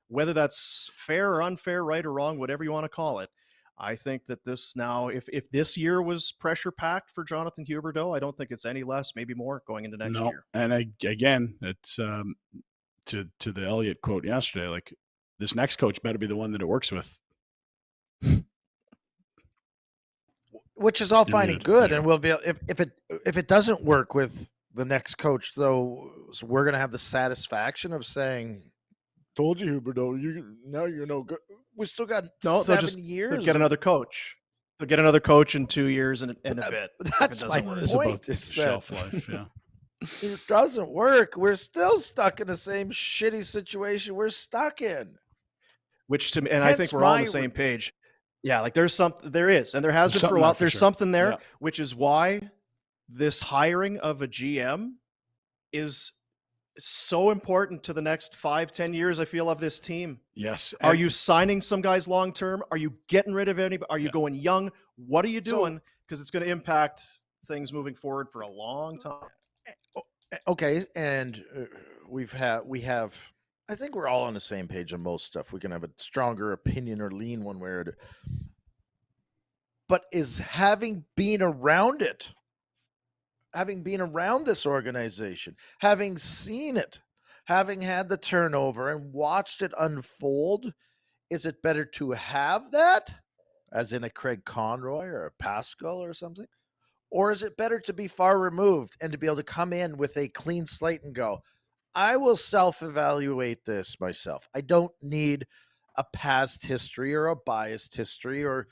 whether that's fair or unfair, right or wrong, whatever you want to call it, I think that this now, if this year was pressure packed for Jonathan Huberdeau, I don't think it's any less, maybe more going into next year. And again, it's to the Elliott quote yesterday, like, this next coach better be the one that it works with. Which is all fine and good, and we'll be if it doesn't work with the next coach, though, so we're gonna have the satisfaction of saying, "Told you, Huberdeau, you're no good." We still got 7 years. They'll get another coach. They'll get another coach in 2 years and a bit. That's my point. Is shelf life, It doesn't work. We're still stuck in the same shitty situation we're stuck in. Which to me, and I think we're all on the same page. Yeah, like there is, and there has been for a while. There's something there, which is why this hiring of a GM is so important to the next 5-10 years, I feel, of this team. Yes. Are you signing some guys long term? Are you getting rid of anybody? Are you going young? What are you doing? Because it's going to impact things moving forward for a long time. Okay, and we have. I think we're all on the same page on most stuff. We can have a stronger opinion or lean one way or the other. But is having been around it, having been around this organization, having seen it, having had the turnover and watched it unfold, is it better to have that, as in a Craig Conroy or a Pascal or something? Or is it better to be far removed and to be able to come in with a clean slate and go, I will self-evaluate this myself. I don't need a past history or a biased history or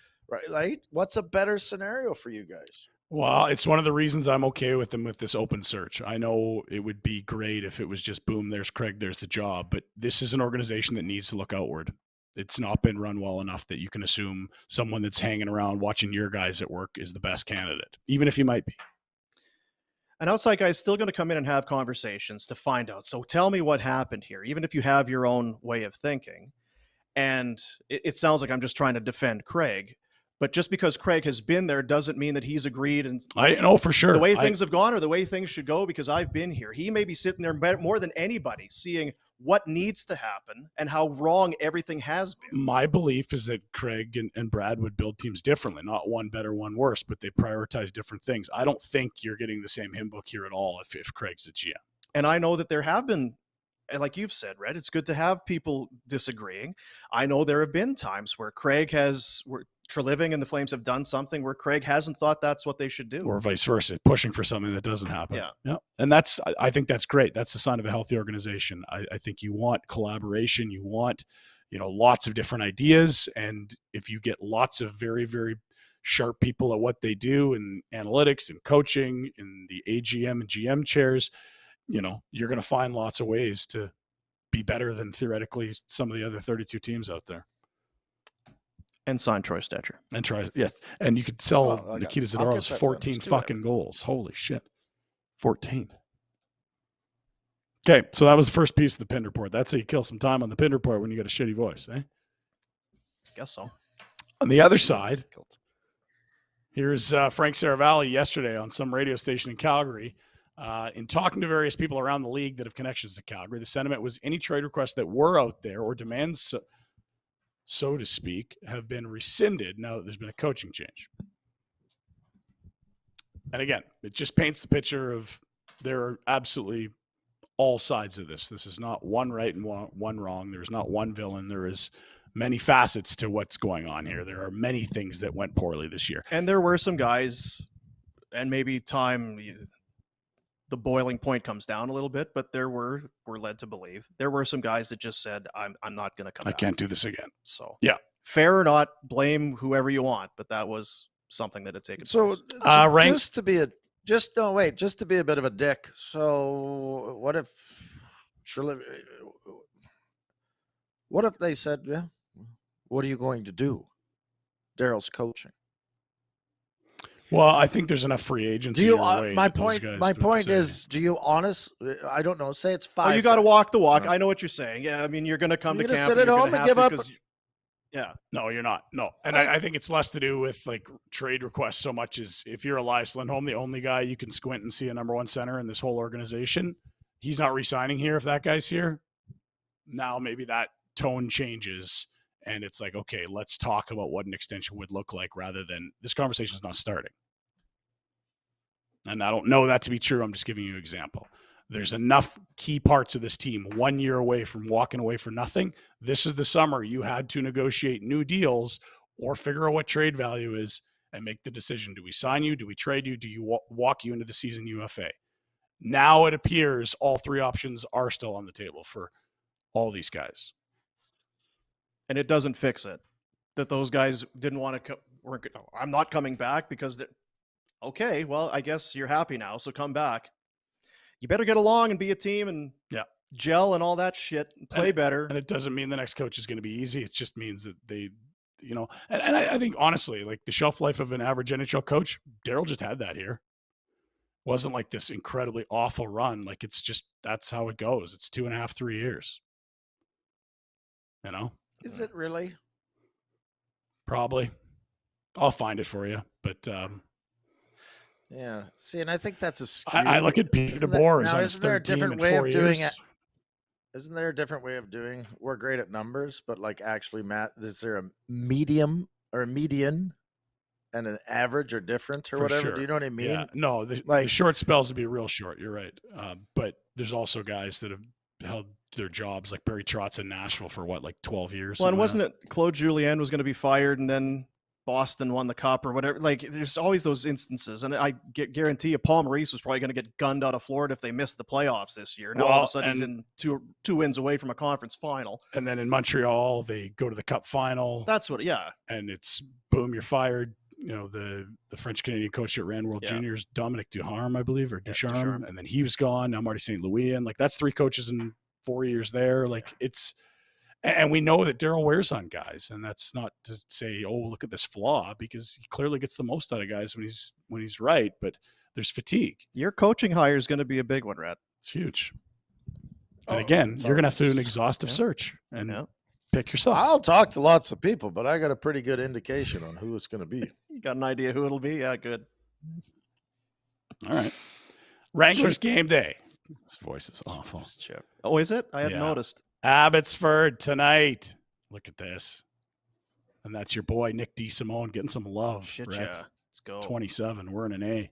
right. What's a better scenario for you guys? Well, it's one of the reasons I'm okay with them with this open search. I know it would be great if it was just boom, there's Craig, there's the job, but this is an organization that needs to look outward. It's not been run well enough that you can assume someone that's hanging around watching your guys at work is the best candidate, even if you might be. An outside guy is still going to come in and have conversations to find out. So tell me what happened here, even if you have your own way of thinking. And it sounds like I'm just trying to defend Craig. But just because Craig has been there doesn't mean that he's agreed. And I know for sure the way things have gone or the way things should go, because I've been here. He may be sitting there more than anybody seeing what needs to happen and how wrong everything has been. My belief is that Craig and Brad would build teams differently, not one better, one worse, but they prioritize different things. I don't think you're getting the same hymn book here at all if Craig's the GM. And I know that there have been, like you've said, Rhett, it's good to have people disagreeing. I know there have been times where Treliving and the Flames have done something where Craig hasn't thought that's what they should do. Or vice versa, pushing for something that doesn't happen. Yeah. And I think that's great. That's the sign of a healthy organization. I think you want collaboration. You want, lots of different ideas. And if you get lots of very, very sharp people at what they do in analytics and coaching in the AGM and GM chairs, you're going to find lots of ways to be better than theoretically some of the other 32 teams out there. And sign Troy Stetcher. Yes. And you could sell Nikita Zadorov's 14 fucking goals. Holy shit. 14. Okay, so that was the first piece of the Pinder report. That's how you kill some time on the Pinder report when you got a shitty voice, eh? Guess so. On the other side, here's Frank Seravalli yesterday on some radio station in Calgary. In talking to various people around the league that have connections to Calgary, the sentiment was any trade requests that were out there or demands, so to speak, have been rescinded now that there's been a coaching change. And again, it just paints the picture of there are absolutely all sides of this. This is not one right and one wrong. There's not one villain. There is many facets to what's going on here. There are many things that went poorly this year. And there were some guys, and maybe the boiling point comes down a little bit, but we're led to believe there were some guys that just said, I'm not going to come back. I can't do this again. So yeah, fair or not, blame whoever you want, but that was something that had taken place. Just to be a bit of a dick. So what if they said, yeah, what are you going to do? Daryl's coaching. Well, I think there's enough free agency. My point is, do you I don't know. Say it's 5. Oh, you got to walk the walk. I know what you're saying. Yeah, I mean, you're going to come to camp. Sit at home and give up. Yeah. No, you're not. No, and I think it's less to do with like trade requests so much as if you're Elias Lindholm, the only guy you can squint and see a number one center in this whole organization, he's not re-signing here. If that guy's here, now maybe that tone changes. And it's like, okay, let's talk about what an extension would look like rather than this conversation is not starting. And I don't know that to be true. I'm just giving you an example. There's enough key parts of this team 1 year away from walking away for nothing. This is the summer you had to negotiate new deals or figure out what trade value is and make the decision. Do we sign you? Do we trade you? Do you walk you into the season UFA? Now it appears all three options are still on the table for all these guys. And it doesn't fix it that those guys didn't want to I'm not coming back because okay, well, I guess you're happy now, so come back. you better get along and be a team and gel and all that shit and play better. And it doesn't mean the next coach is going to be easy. It just means that they, and I think honestly, like the shelf life of an average NHL coach, Daryl just had that here. Wasn't like this incredibly awful run. Like it's just, that's how it goes. It's 2.5, 3 years. Is it really? Probably. I'll find it for you. But yeah. See, and I think that's a skew. I look at Peter DeBoer as on his third team in 4 years. Isn't there a different way of doing? We're great at numbers, but like actually, Matt, is there a medium or a median and an average or different or For whatever? sure. Do you know what I mean? Yeah. No, the short spells would be real short. You're right. But there's also guys that have held their jobs, like Barry Trotz in Nashville for 12 years. Well, and wasn't it Claude Julien was going to be fired and then Boston won the cup or whatever? Like, there's always those instances. And I guarantee you Paul Maurice was probably going to get gunned out of Florida if they missed the playoffs this year. Now all of a sudden he's in two wins away from a conference final. And then in Montreal, they go to the cup final. That's what, And it's boom, you're fired. The French-Canadian coach that ran World Juniors, Dominic Ducharme, I believe, or Ducharme. And then he was gone. Now Marty St. Louis. And like, that's 3 coaches in 4 years there. Like it's, and we know that Daryl wears on guys, and that's not to say, oh, look at this flaw, because he clearly gets the most out of guys when he's right, but there's fatigue. Your coaching hire is going to be a big one, Rhett. It's huge. And again, you're going to have to do an exhaustive search and pick yourself. I'll talk to lots of people, but I got a pretty good indication on who it's going to be. You got an idea who it'll be? Yeah, good. All right. Wranglers game day. This voice is awful. Oh, is it? I hadn't noticed. Abbotsford tonight. Look at this. And that's your boy, Nick DeSimone, getting some love. Shit, Rhett. yeah. Let's go. 27. We're in an A.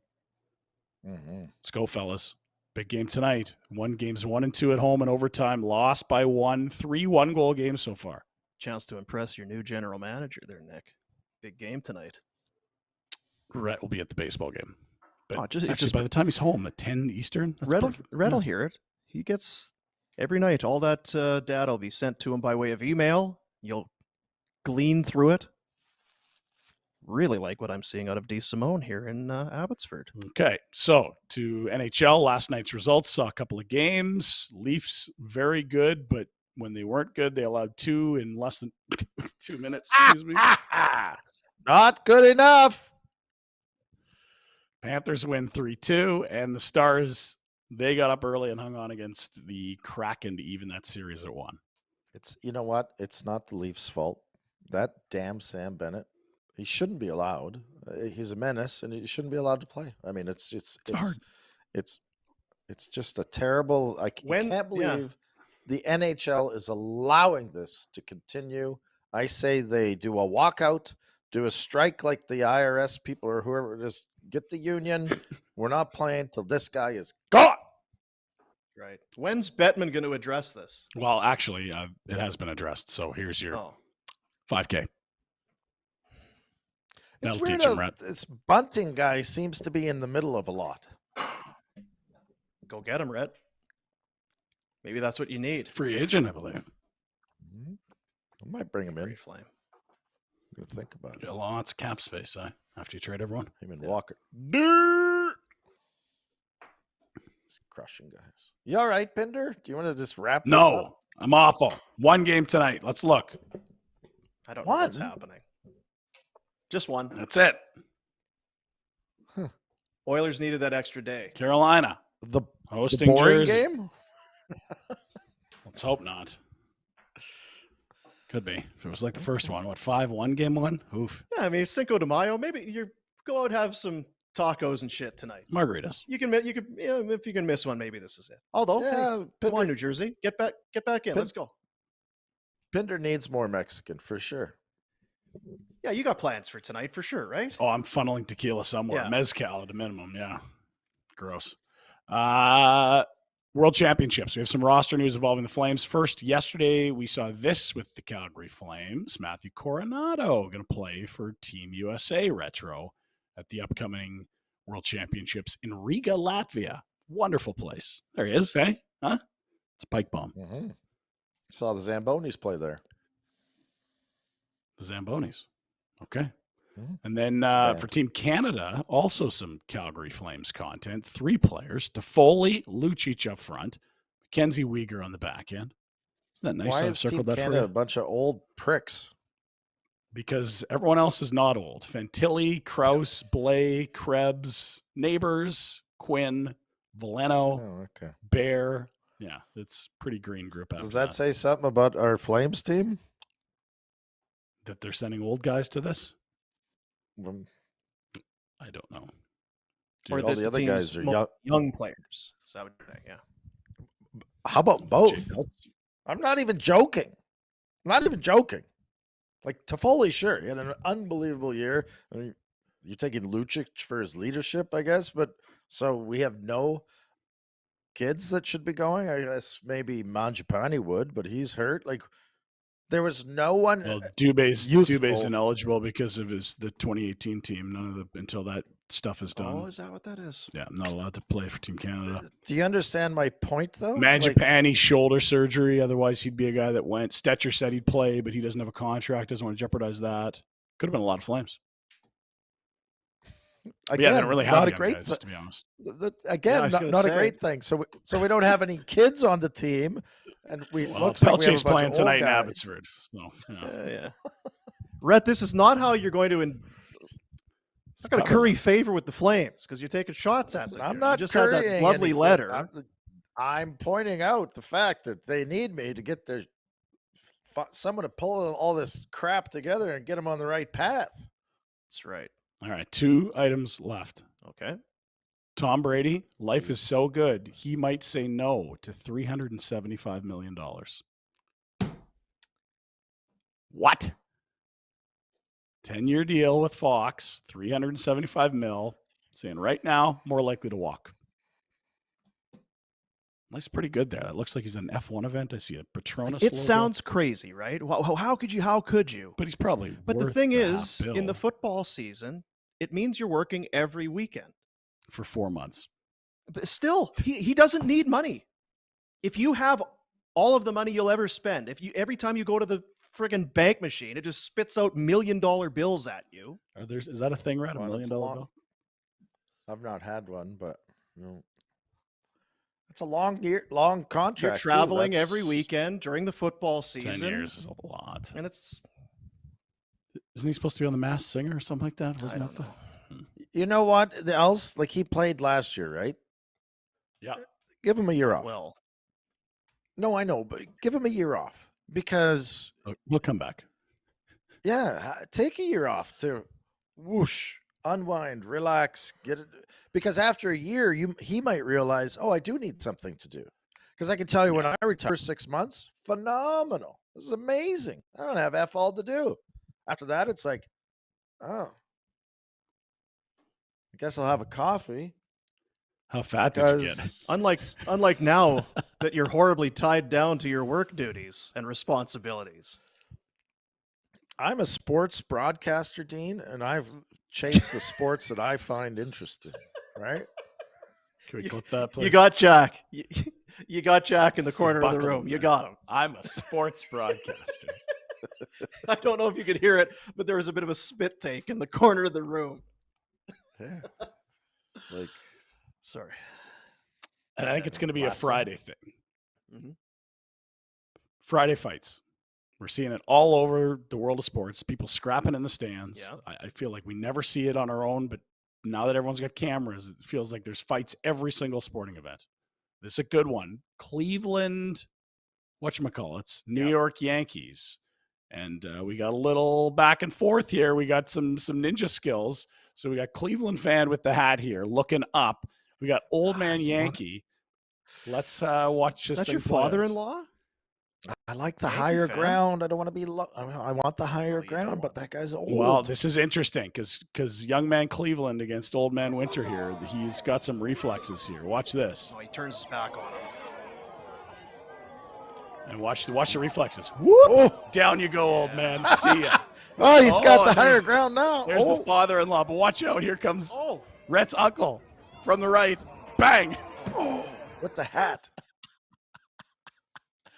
Mm-hmm. Let's go, fellas. Big game tonight. Games 1 and 2 at home in overtime. Lost by 1. 3 1-goal games so far. Chance to impress your new general manager there, Nick. Big game tonight. Rhett will be at the baseball game. But it's just by the time he's home at 10 Eastern, Rhett will hear it. He gets every night. All that data will be sent to him by way of email. You'll glean through it. Really like what I'm seeing out of DeSimone here in Abbotsford. Okay, so to NHL, last night's results, saw a couple of games. Leafs, very good, but when they weren't good, they allowed 2 in less than 2 minutes. Excuse me. Not good enough. Panthers win 3-2, and the Stars, they got up early and hung on against the Kraken to even that series at 1. It's, you know what? It's not the Leafs' fault. That damn Sam Bennett, he shouldn't be allowed. He's a menace, and he shouldn't be allowed to play. I mean, it's hard. It's just a terrible. I can't believe the NHL is allowing this to continue. I say they do a walkout, do a strike like the IRS people or whoever it is. Get the union. We're not playing till this guy is gone. Right. When's Bettman going to address this? Well, actually, it has been addressed. So here's your 5K. That'll teach him, Rhett. This Bunting guy seems to be in the middle of a lot. Go get him, Rhett. Maybe that's what you need. Free agent, I believe. I might bring him in. Flame. I'm gonna think about it. Got lots of cap space, after you trade everyone. Him and Walker. He's crushing guys. You all right, Pinder? Do you want to just wrap this up? No, I'm awful. 1 game tonight. Let's look. I don't know what's happening. Just 1. That's it. Oilers needed that extra day. Carolina. The hosting boring Jersey. game? Let's hope not. Could be. If it was like the first one. What, 5-1 game 1? Oof. Yeah, I mean, Cinco de Mayo. Maybe you go out and have some tacos and shit tonight. Margaritas. You can, if you can miss one, maybe this is it. Although, hey, come on, New Jersey, get back in. Let's go. Pinder needs more Mexican for sure. Yeah, you got plans for tonight for sure, right? Oh, I'm funneling tequila somewhere. Yeah. Mezcal at a minimum. Yeah. Gross. World Championships. We have some roster news involving the Flames. First, yesterday we saw this with the Calgary Flames. Matthew Coronado going to play for Team USA Retro at the upcoming World Championships in Riga, Latvia. Wonderful place. There he is, eh? Huh? It's a pike bomb. Mm-hmm. Saw the Zambonis play there. The Zambonis. Okay. And then for Team Canada, also some Calgary Flames content. 3 players: Toffoli, Lucic up front, Mackenzie Weegar on the back end. Isn't that nice? Why I've is Team circled that for Canada you. a bunch of old pricks? Because everyone else is not old. Fantilli, Krause, Blais, Krebs, Neighbors, Quinn, Veleno, Oh, okay. Bear. Yeah, it's pretty green group after Does that say something about our Flames team? that they're sending old guys to this? Um, I don't know. Or all that the the other team's guys are young players. Is that what you're saying? Yeah. How about both? I'm not even joking. Not even joking. Like Toffoli, sure, he had an unbelievable year. I mean, you're taking Lucic for his leadership, I guess. But so we have no kids that should be going. I guess maybe Mangiapane would, but he's hurt. Like there was no one. Well, Dubé's youthful. ineligible because of the 2018 team. None of the until that stuff is done. Oh, is that what that is? Yeah, I'm not allowed to play for Team Canada. Do you understand my point, though? Mangiapane shoulder surgery. Otherwise, he'd be a guy that went. Stetcher said he'd play, but he doesn't have a contract. Doesn't want to jeopardize that. Could have been a lot of Flames. Again, yeah, they don't really have not a young great guys, to be honest. Again, not a great thing. So we don't have any kids on the team, and looks like we have a bunch playing of tonight old in guys. Abbotsford. So, yeah. Rhett, this is not how you're going to. It's not going to curry favor with the Flames because you're taking shots at them. I'm not. You just had that currying lovely anything. letter. I'm pointing out the fact that they need me to get their someone to pull all this crap together and get them on the right path. That's right. All right, 2 items left. Okay. Tom Brady, life is so good, he might say no to $375 million. What? 10-year deal with Fox, $375 million. Saying right now, more likely to walk. That's pretty good there. That looks like he's at an F1 event. I see a Petronas It logo. sounds crazy, right? How could you? How could you? But he's probably. But the worth thing the is, $500 in the football season, it means you're working every weekend for 4 months. But still, he doesn't need money. If you have all of the money you'll ever spend, every time you go to the friggin' bank machine, it just spits out $1 million bills at you. Is that a thing, Rhett? $1 million bill? I've not had one, but it's a long contract. You're traveling every weekend during the football season. 10 years is a lot. And it's. Isn't he supposed to be on The Masked Singer or something like that? Wasn't that You know what else? Like he played last year, right? Yeah. Give him a year off. Well. No, I know, but give him a year off because he'll come back. Yeah, take a year off to whoosh, unwind, relax, get it. Because after a year, he might realize, oh, I do need something to do. Because I can tell you, when I retired 6 months, phenomenal. This is amazing. I don't have F all to do. After that, it's like, oh, I guess I'll have a coffee. How fat did you get? Unlike now that you're horribly tied down to your work duties and responsibilities. I'm a sports broadcaster, Dean, and I've chased the sports that I find interesting, right? Can we clip that, please? You got Jack. You got Jack in the corner of the room. You got him. I'm a sports broadcaster. I don't know if you could hear it, but there was a bit of a spit take in the corner of the room. Yeah. Sorry. And I think it's going to be a Friday thing. Mm-hmm. Friday fights. We're seeing it all over the world of sports. People scrapping in the stands. Yeah. I feel like we never see it on our own, but now that everyone's got cameras, it feels like there's fights every single sporting event. This is a good one. Cleveland, whatchamacallits, New York Yankees. And we got a little back and forth here. We got some ninja skills. So we got Cleveland fan with the hat here looking up. We got old man Yankee. Let's watch this. Is that your father-in-law? I like the Yankee higher fan? ground. I don't want to be I want the higher ground, but that guy's old. Well, this is interesting because young man Cleveland against old man Winter here. He's got some reflexes here. Watch this. Oh, he turns his back on him. And watch the reflexes. Whoop! Oh. Down you go, old man. See ya. Oh, he's got the higher ground now. There's the father-in-law. But watch out. Here comes Rhett's uncle from the right. Bang. Oh, with the hat.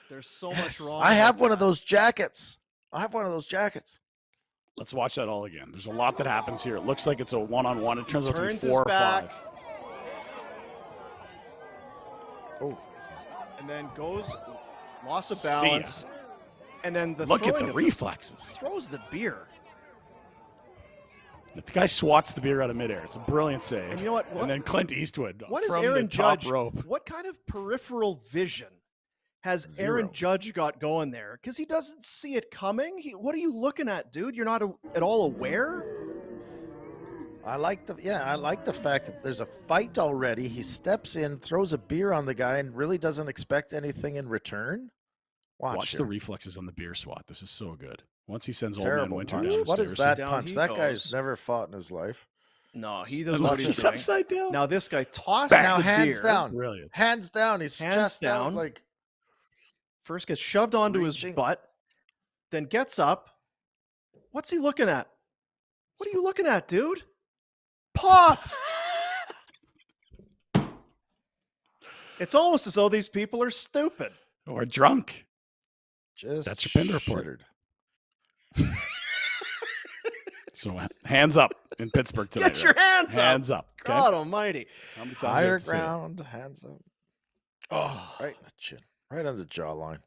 There's so much wrong. I have one of those jackets. Let's watch that all again. There's a lot that happens here. It looks like it's a one-on-one. It turns out to be Turns his 4 or back. 5. Oh, And then goes, loss of See ya. balance. And then Look at the reflexes. Throws the beer. If the guy swats the beer out of midair, it's a brilliant save. And you know what? And then Clint Eastwood What is from Aaron the top Judge? rope. What kind of peripheral vision has Aaron Zero. Judge got going there? Because he doesn't see it coming. What are you looking at, dude? You're not at all aware? I like the fact that there's a fight already. He steps in, throws a beer on the guy, and really doesn't expect anything in return. Watch the reflexes on the beer swat. This is so good. Once he sends Old Man terrible Winter punch. downstairs. What is that Down punch? he That goes. guy's never fought in his life. No, he And doesn't know look, what he's he's doing. upside down. Now this guy tosses Now the hands beer. down, Brilliant. hands down. He's Hands chest down. out like First gets shoved onto his Reaching. butt, then gets up. What's he looking at? What are you looking at, dude? Pop! It's almost as though these people are stupid. Or drunk. just That's your Pinder report. shittered. So hands up in Pittsburgh today. Get your hands up. Hands up. Okay? God almighty. How many times do you Higher have to say it? ground, hands up. Oh, right in the chin, right on the jawline.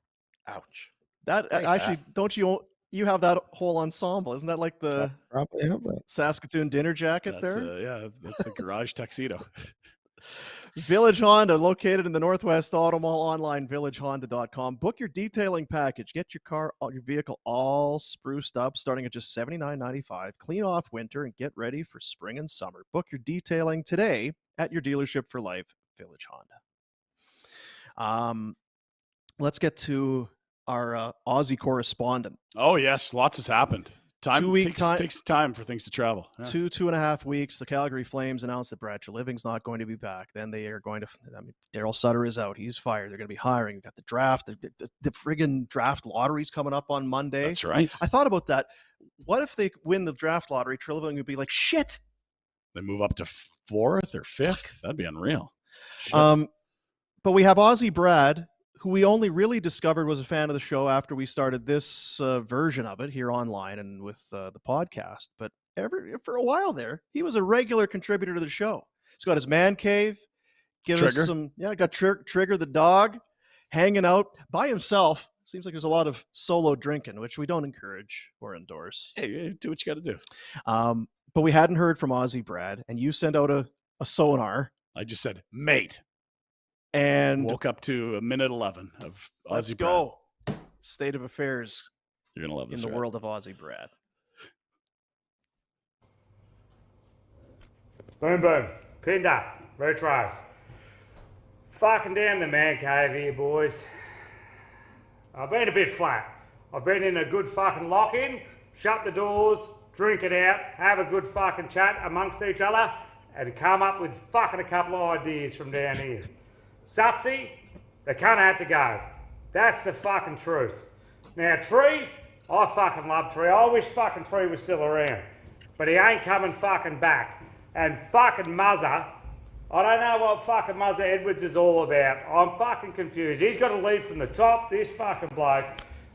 Ouch. That Like actually, don't you have that whole ensemble? Isn't that like the Probably have that. Saskatoon dinner jacket That's, there? yeah, that's the garage tuxedo. Village Honda, located in the Northwest Auto Mall, online, villagehonda.com. Book your detailing package. Get your vehicle all spruced up, starting at just $79.95. Clean off winter and get ready for spring and summer. Book your detailing today at your dealership for life, Village Honda. Let's get to our Aussie correspondent. Oh, yes. Lots has happened. Two-week Takes time for things to travel. Yeah. 2.5 weeks. The Calgary Flames announced that Brad Treliving's not going to be back. Then they are going to, Daryl Sutter is out. He's fired. They're going to be hiring. We've got the draft. The friggin' draft lottery's coming up on Monday. That's right. I thought about that. What if they win the draft lottery? Treliving would be like, shit. They move up to 4th or 5th. That'd be unreal. Shit. But we have Aussie Brad, who we only really discovered was a fan of the show after we started this version of it here online and with the podcast. But for a while there, he was a regular contributor to the show. He's got his man cave. Got Trigger the dog hanging out by himself. Seems like there's a lot of solo drinking, which we don't encourage or endorse. Hey, do what you got to do. But we hadn't heard from Aussie Brad, and you sent out a sonar. I just said, mate. And woke up to a minute 11 of Aussie let's Brad. go. State of affairs You're gonna love this in the Rhett. world of Aussie Brad. Boom, boom. Pinder. Retro. Fucking down the man cave here, boys. I've been a bit flat. I've been in a good fucking lock-in, shut the doors, drink it out, have a good fucking chat amongst each other, and come up with fucking a couple of ideas from down here. Sutsy, the cunt had to go. That's the fucking truth. Now, Tree, I fucking love Tree. I wish fucking Tree was still around. But he ain't coming fucking back. And fucking Muzzer, I don't know what fucking Muzzer Edwards is all about. I'm fucking confused. He's got to lead from the top, this fucking bloke.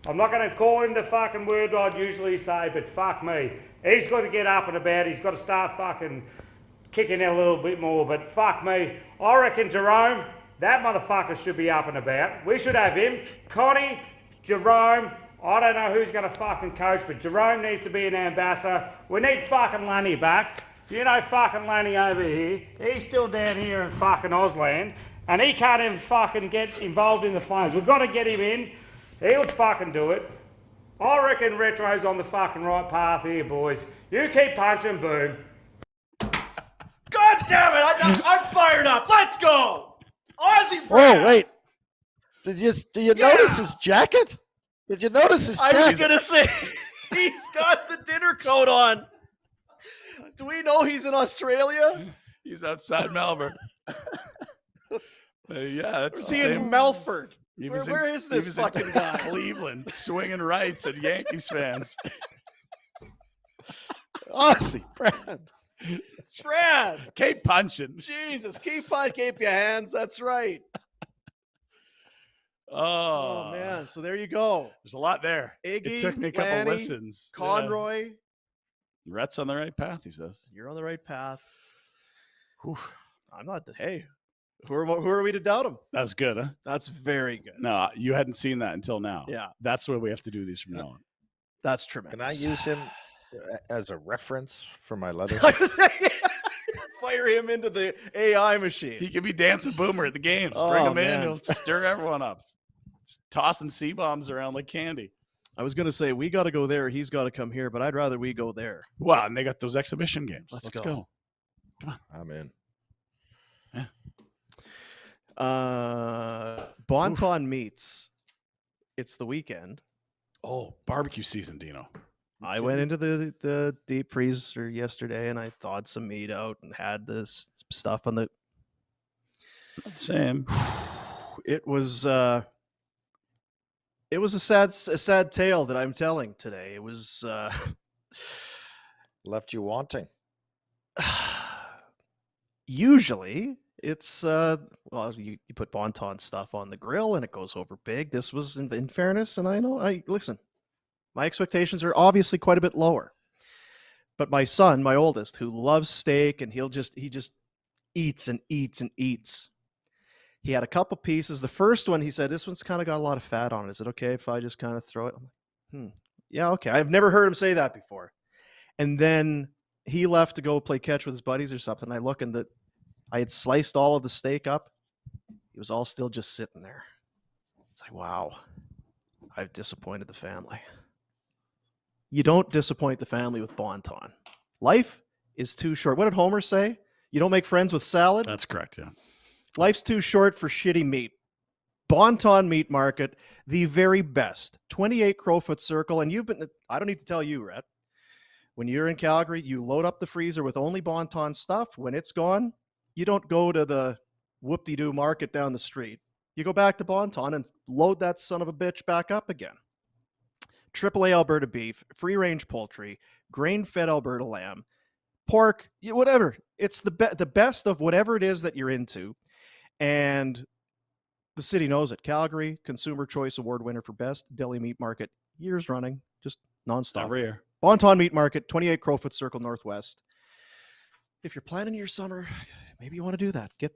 I'm not going to call him the fucking word I'd usually say, but fuck me. He's got to get up and about. He's got to start fucking kicking it a little bit more, but fuck me. I reckon Jerome, that motherfucker should be up and about. We should have him. Connie, Jerome, I don't know who's going to fucking coach, but Jerome needs to be an ambassador. We need fucking Lanny back. You know fucking Lanny over here. He's still down here in fucking Auslan, and he can't even fucking get involved in the Flames. We've got to get him in. He'll fucking do it. I reckon Retro's on the fucking right path here, boys. You keep punching, boom. God damn it! I'm fired up. Let's go, Aussie Brad. Whoa, wait. Do you notice his jacket? Did you notice his jacket? I was gonna say he's got the dinner coat on. Do we know he's in Australia? He's outside Melbourne. Yeah, that's Is the he same. in Melford? He was Where is this he was fucking in guy? Cleveland, swinging rights at Yankees fans. Aussie Brad. Brad. Keep punching. Jesus, keep your hands. That's right. Oh man, so there you go. There's a lot there. Iggy, It took me a couple Lanny, listens. Conroy, Rhett's on the right path, he says. You're on the right path. Whew. I'm not. Hey, who are we to doubt him? That's good, huh? That's very good. No, you hadn't seen that until now. Yeah. That's the way we have to do these from now on. That's tremendous. Can I use him as a reference for my letters? Fire him into the AI machine. He could be dancing boomer at the games. Bring him in. He'll stir everyone up. Just tossing C-bombs around like candy. I was going to say, we got to go there. He's got to come here, but I'd rather we go there. Wow, and they got those exhibition games. Let's go. Come on. I'm in. Yeah. Bonton meets. It's the weekend. Oh, barbecue season, Dino. I went into the deep freezer yesterday and I thawed some meat out and had this stuff on the. Same. It was a sad tale that I'm telling today. It was Left you wanting. Usually it's you put Bonton stuff on the grill and it goes over big. This was in fairness, and listen. My expectations are obviously quite a bit lower. But my son, my oldest, who loves steak, and he just eats and eats and eats. He had a couple pieces. The first one, he said, this one's kind of got a lot of fat on it. Is it okay if I just kind of throw it? I'm like, yeah, okay. I've never heard him say that before. And then he left to go play catch with his buddies or something. I look, and I had sliced all of the steak up. It was all still just sitting there. It's like, wow, I've disappointed the family. You don't disappoint the family with Bonton. Life is too short. What did Homer say? You don't make friends with salad? That's correct, yeah. Life's too short for shitty meat. Bonton Meat Market, the very best. 28 Crowfoot Circle. And I don't need to tell you, Rhett. When you're in Calgary, you load up the freezer with only Bonton stuff. When it's gone, you don't go to the whoop-de-doo market down the street. You go back to Bonton and load that son of a bitch back up again. AAA Alberta beef, free-range poultry, grain-fed Alberta lamb, pork, whatever. It's the best of whatever it is that you're into. And the city knows it. Calgary, Consumer Choice Award winner for best deli meat market, years running, just nonstop. Every year. Bonton Meat Market, 28 Crowfoot Circle Northwest. If you're planning your summer, maybe you want to do that. Get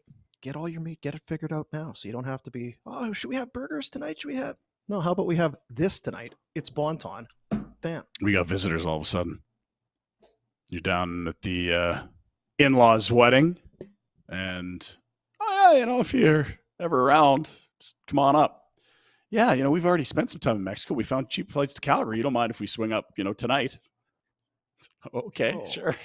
all your meat, get it figured out now, so you don't have to be, oh, should we have burgers tonight? Should we have... No, how about we have this tonight? It's Bonton. Bam. We got visitors all of a sudden. You're down at the in-laws' wedding. And, if you're ever around, just come on up. Yeah, we've already spent some time in Mexico. We found cheap flights to Calgary. You don't mind if we swing up, tonight? Okay, sure.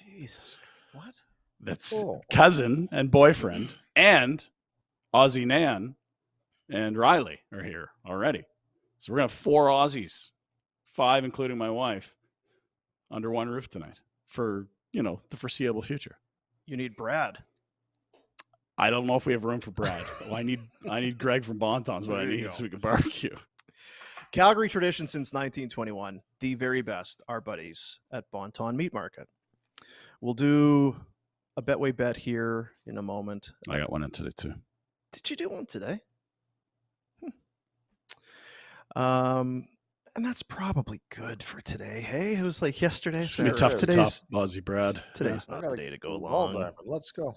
Jesus. What? That's cousin and boyfriend and Aussie Nan and Riley are here already. So we're going to have 4 Aussies, 5 including my wife, under one roof tonight for, the foreseeable future. You need Brad. I don't know if we have room for Brad. I need Greg from Bonton's what I need so we can barbecue. Calgary tradition since 1921. The very best, our buddies at Bonton Meat Market. We'll do a Betway bet here in a moment. I got one in today too. Did you do one today? And that's probably good for today. Hey, it was like yesterday. It's gonna be tough to top Aussie Brad. Today's not the day to go long. Let's go.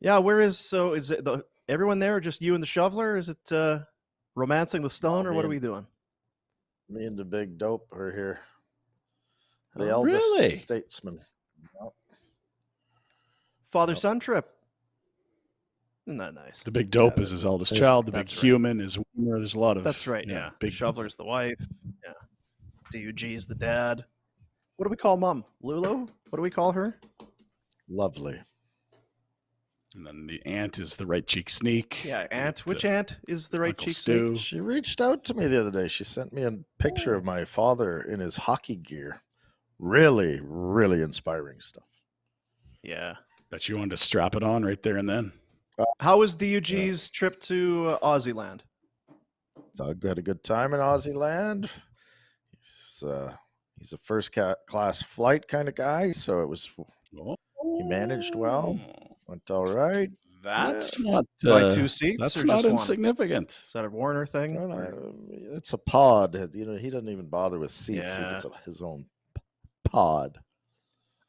Yeah, is it everyone there, or just you and the shoveler? Is it romancing the stone, or what are we doing? Me and the big dope are here. The eldest statesman. Father-son trip. Isn't that nice? The big dope is his eldest child. The big human is Wiener. There's a lot of... That's right, yeah. Big shoveler's the wife. Yeah. DUG is the dad. What do we call Mom? Lulu? What do we call her? Lovely. And then the aunt is the right cheek sneak. Yeah, aunt. Which aunt is the right Uncle cheek Stu. sneak? She reached out to me the other day. She sent me a picture of my father in his hockey gear. Really, really inspiring stuff. Yeah. Bet you wanted to strap it on right there and then. How was DUG's trip to Aussie land? Doug had a good time in Aussie land. He's a first class flight kind of guy, so it was. He managed well. Went all right. That's not by 2 seats. That's or not just insignificant. Is that a Warner thing? It's a pod. He doesn't even bother with seats. Yeah. He gets his own pod.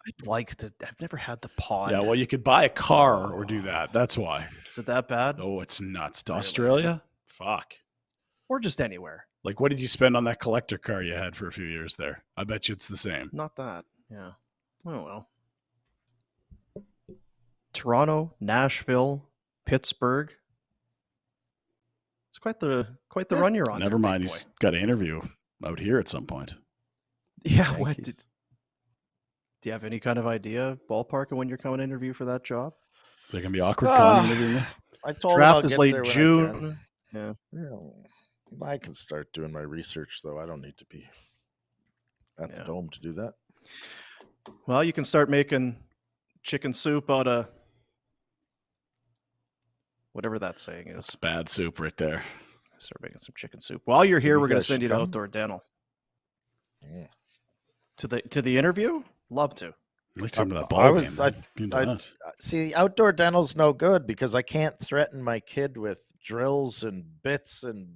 I'd like to. I've never had the pod. Yeah, well, you could buy a car or do that. That's why. Is it that bad? Oh, it's nuts. To Really? Australia? Fuck. Or just anywhere? Like, what did you spend on that collector car you had for a few years there? I bet you it's the same. Not that. Yeah. Oh well. Toronto, Nashville, Pittsburgh. It's quite the run you're on. Never there, mind. big He's boy. got an interview out here at some point. Yeah. Thank What you. do you have any kind of idea, ballpark, of when you're coming to interview for that job? Is it going to be awkward calling interviewing me? I told him Draft I'll is get late there when I can. June. Yeah. Yeah, I can start doing my research, though. I don't need to be at the Dome to do that. Well, you can start making chicken soup out of whatever that saying is. It's bad soup right there. Start making some chicken soup. While you're here, You we're going to guys send you should to come. Outdoor Dental. Yeah. To the interview? Love to. Let's talk about that I ball was- game. I- See, outdoor dental's no good because I can't threaten my kid with drills and bits and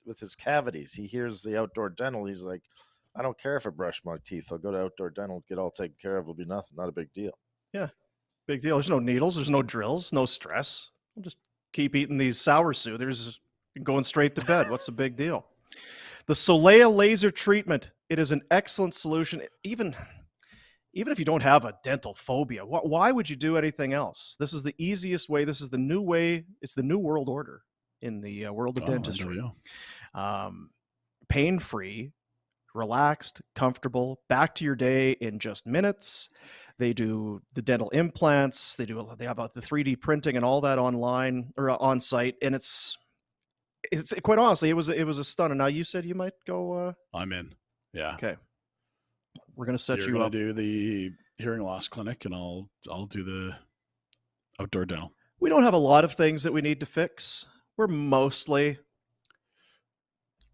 with his cavities. He hears the outdoor dental. He's like, I don't care if I brush my teeth. I'll go to outdoor dental, get all taken care of. It'll be nothing. Not a big deal. Big deal. There's no needles. There's no drills. No stress. We'll just keep eating these sour soothers and going straight to bed. What's the big deal? The Soleil laser treatment. It is an excellent solution. Even if you don't have a dental phobia, why would you do anything else? This is the easiest way. This is the new way. It's the new world order in the world of dentistry. Pain-free, relaxed, comfortable, back to your day in just minutes. They do the dental implants. They have about the 3D printing and all that online or on site. And it's quite honestly, it was a stunner. Now you said you might go. I'm in. Yeah. Okay. We're gonna set You're you gonna up. do the hearing loss clinic, and I'll do the outdoor dental. We don't have a lot of things that we need to fix. We're mostly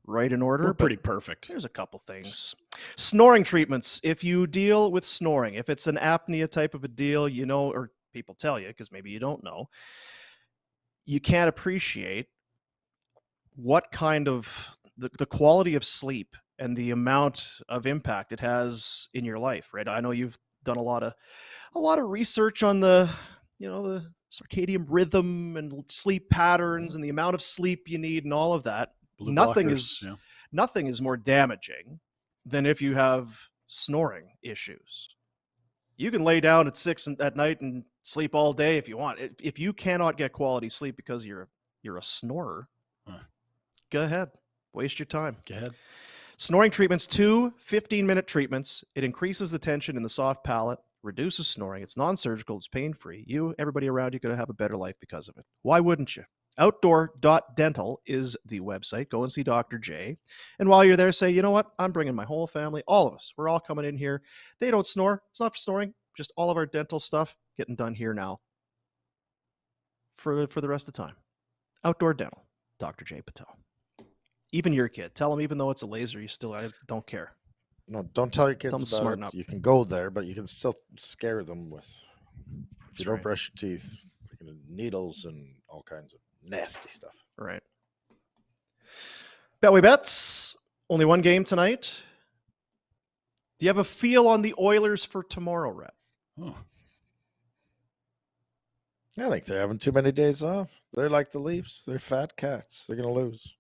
right in order. We're but pretty perfect. There's a couple things. Snoring treatments. If you deal with snoring, if it's an apnea type of a deal, you know, or people tell you because maybe you don't know, you can't appreciate what kind of the quality of sleep and the amount of impact it has in your life, right? I know you've done a lot of research on the circadian rhythm and sleep patterns and the amount of sleep you need and all of that. Blue Nothing blockers, is more damaging than if you have snoring issues. You can lay down at 6 at night and sleep all day if you want. If you cannot get quality sleep because you're a snorer, go ahead. Waste your time. Go ahead. Snoring treatments, 2 15-minute treatments. It increases the tension in the soft palate, reduces snoring. It's non-surgical. It's pain-free. You, everybody around you, going to have a better life because of it. Why wouldn't you? Outdoor.dental is the website. Go and see Dr. J. And while you're there, say, you know what? I'm bringing my whole family, all of us. We're all coming in here. They don't snore. It's not for snoring. Just all of our dental stuff getting done here now for the rest of the time. Outdoor Dental, Dr. J. Patel. Even your kid. Tell him even though it's a laser, I don't care. No, don't tell your Tell them kids to about smarten it. up. You can go there, but you can still scare them with if you don't right. brush your teeth, needles and all kinds of nasty stuff. Right. Betway Bets. Only one game tonight. Do you have a feel on the Oilers for tomorrow, Rhett? Oh. I think they're having too many days off. They're like the Leafs. They're fat cats. They're going to lose.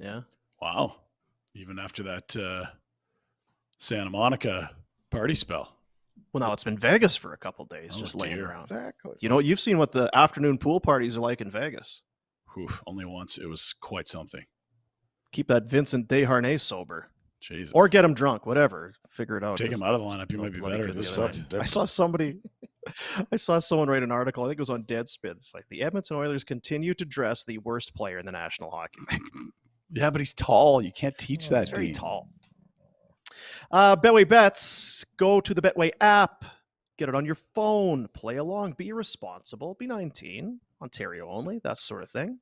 Yeah. Wow. Even after that Santa Monica party spell. Well, now it's been Vegas for a couple days, Oh, just laying dear. around. Exactly. You know, you've seen what the afternoon pool parties are like in Vegas. Whew, only once. It was quite something. Keep that Vincent Desharnais sober. Jesus. Or get him drunk, whatever. Figure it out. Take him out of the lineup. You might be better at this one. point. I saw someone write an article. I think it was on Deadspin. It's like the Edmonton Oilers continue to dress the worst player in the National Hockey League. Yeah, but he's tall. You can't teach that. He's very Dean. tall. Betway Bets. Go to the Betway app. Get it on your phone. Play along. Be responsible. Be 19. Ontario only. That sort of thing.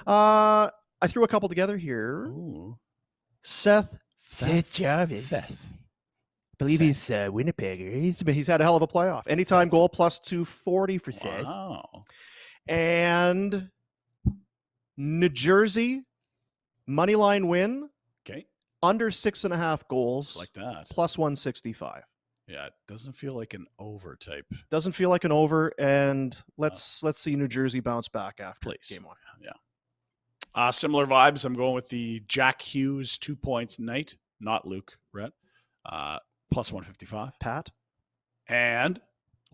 I threw a couple together here. Ooh. Seth Jarvis. I believe he's Winnipegger. He's had a hell of a playoff. Anytime goal plus 240 for Seth. Wow. And New Jersey moneyline win. Okay. under 6.5 goals, like that. plus 165. Yeah, it doesn't feel like an over type. Doesn't feel like an over, and let's see New Jersey bounce back after game 1. Yeah. Similar vibes. I'm going with the Jack Hughes 2 points night, not Luke, Rhett. Plus 155. Pat. And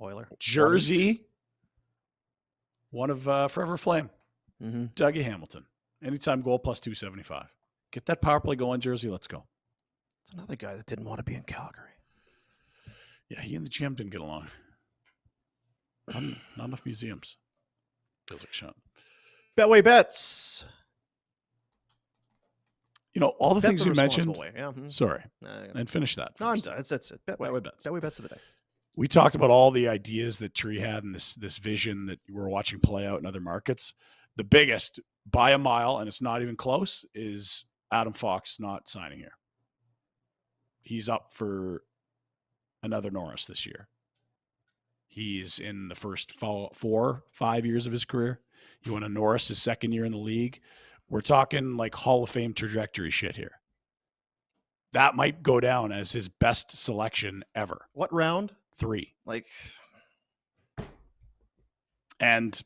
Oiler. Jersey, one of Forever Flame. Mm-hmm. Dougie Hamilton. Anytime goal plus 275. Get that power play going, Jersey. Let's go. It's another guy that didn't want to be in Calgary. Yeah, he and the GM didn't get along. Not enough museums. Feels like Sean. Betway Bets. All the Bet things the you mentioned. way. Yeah. Mm-hmm. Sorry. And finish that. No, I'm done. That's it. Betway Bets. Betway Bets of the day. We talked about all the ideas that Tree had and this vision that we're watching play out in other markets. The biggest, by a mile, and it's not even close, is Adam Fox not signing here. He's up for another Norris this year. He's in the first 4-5 years of his career. He won a Norris his second year in the league. We're talking like Hall of Fame trajectory shit here. That might go down as his best selection ever. What round? 3. Like, and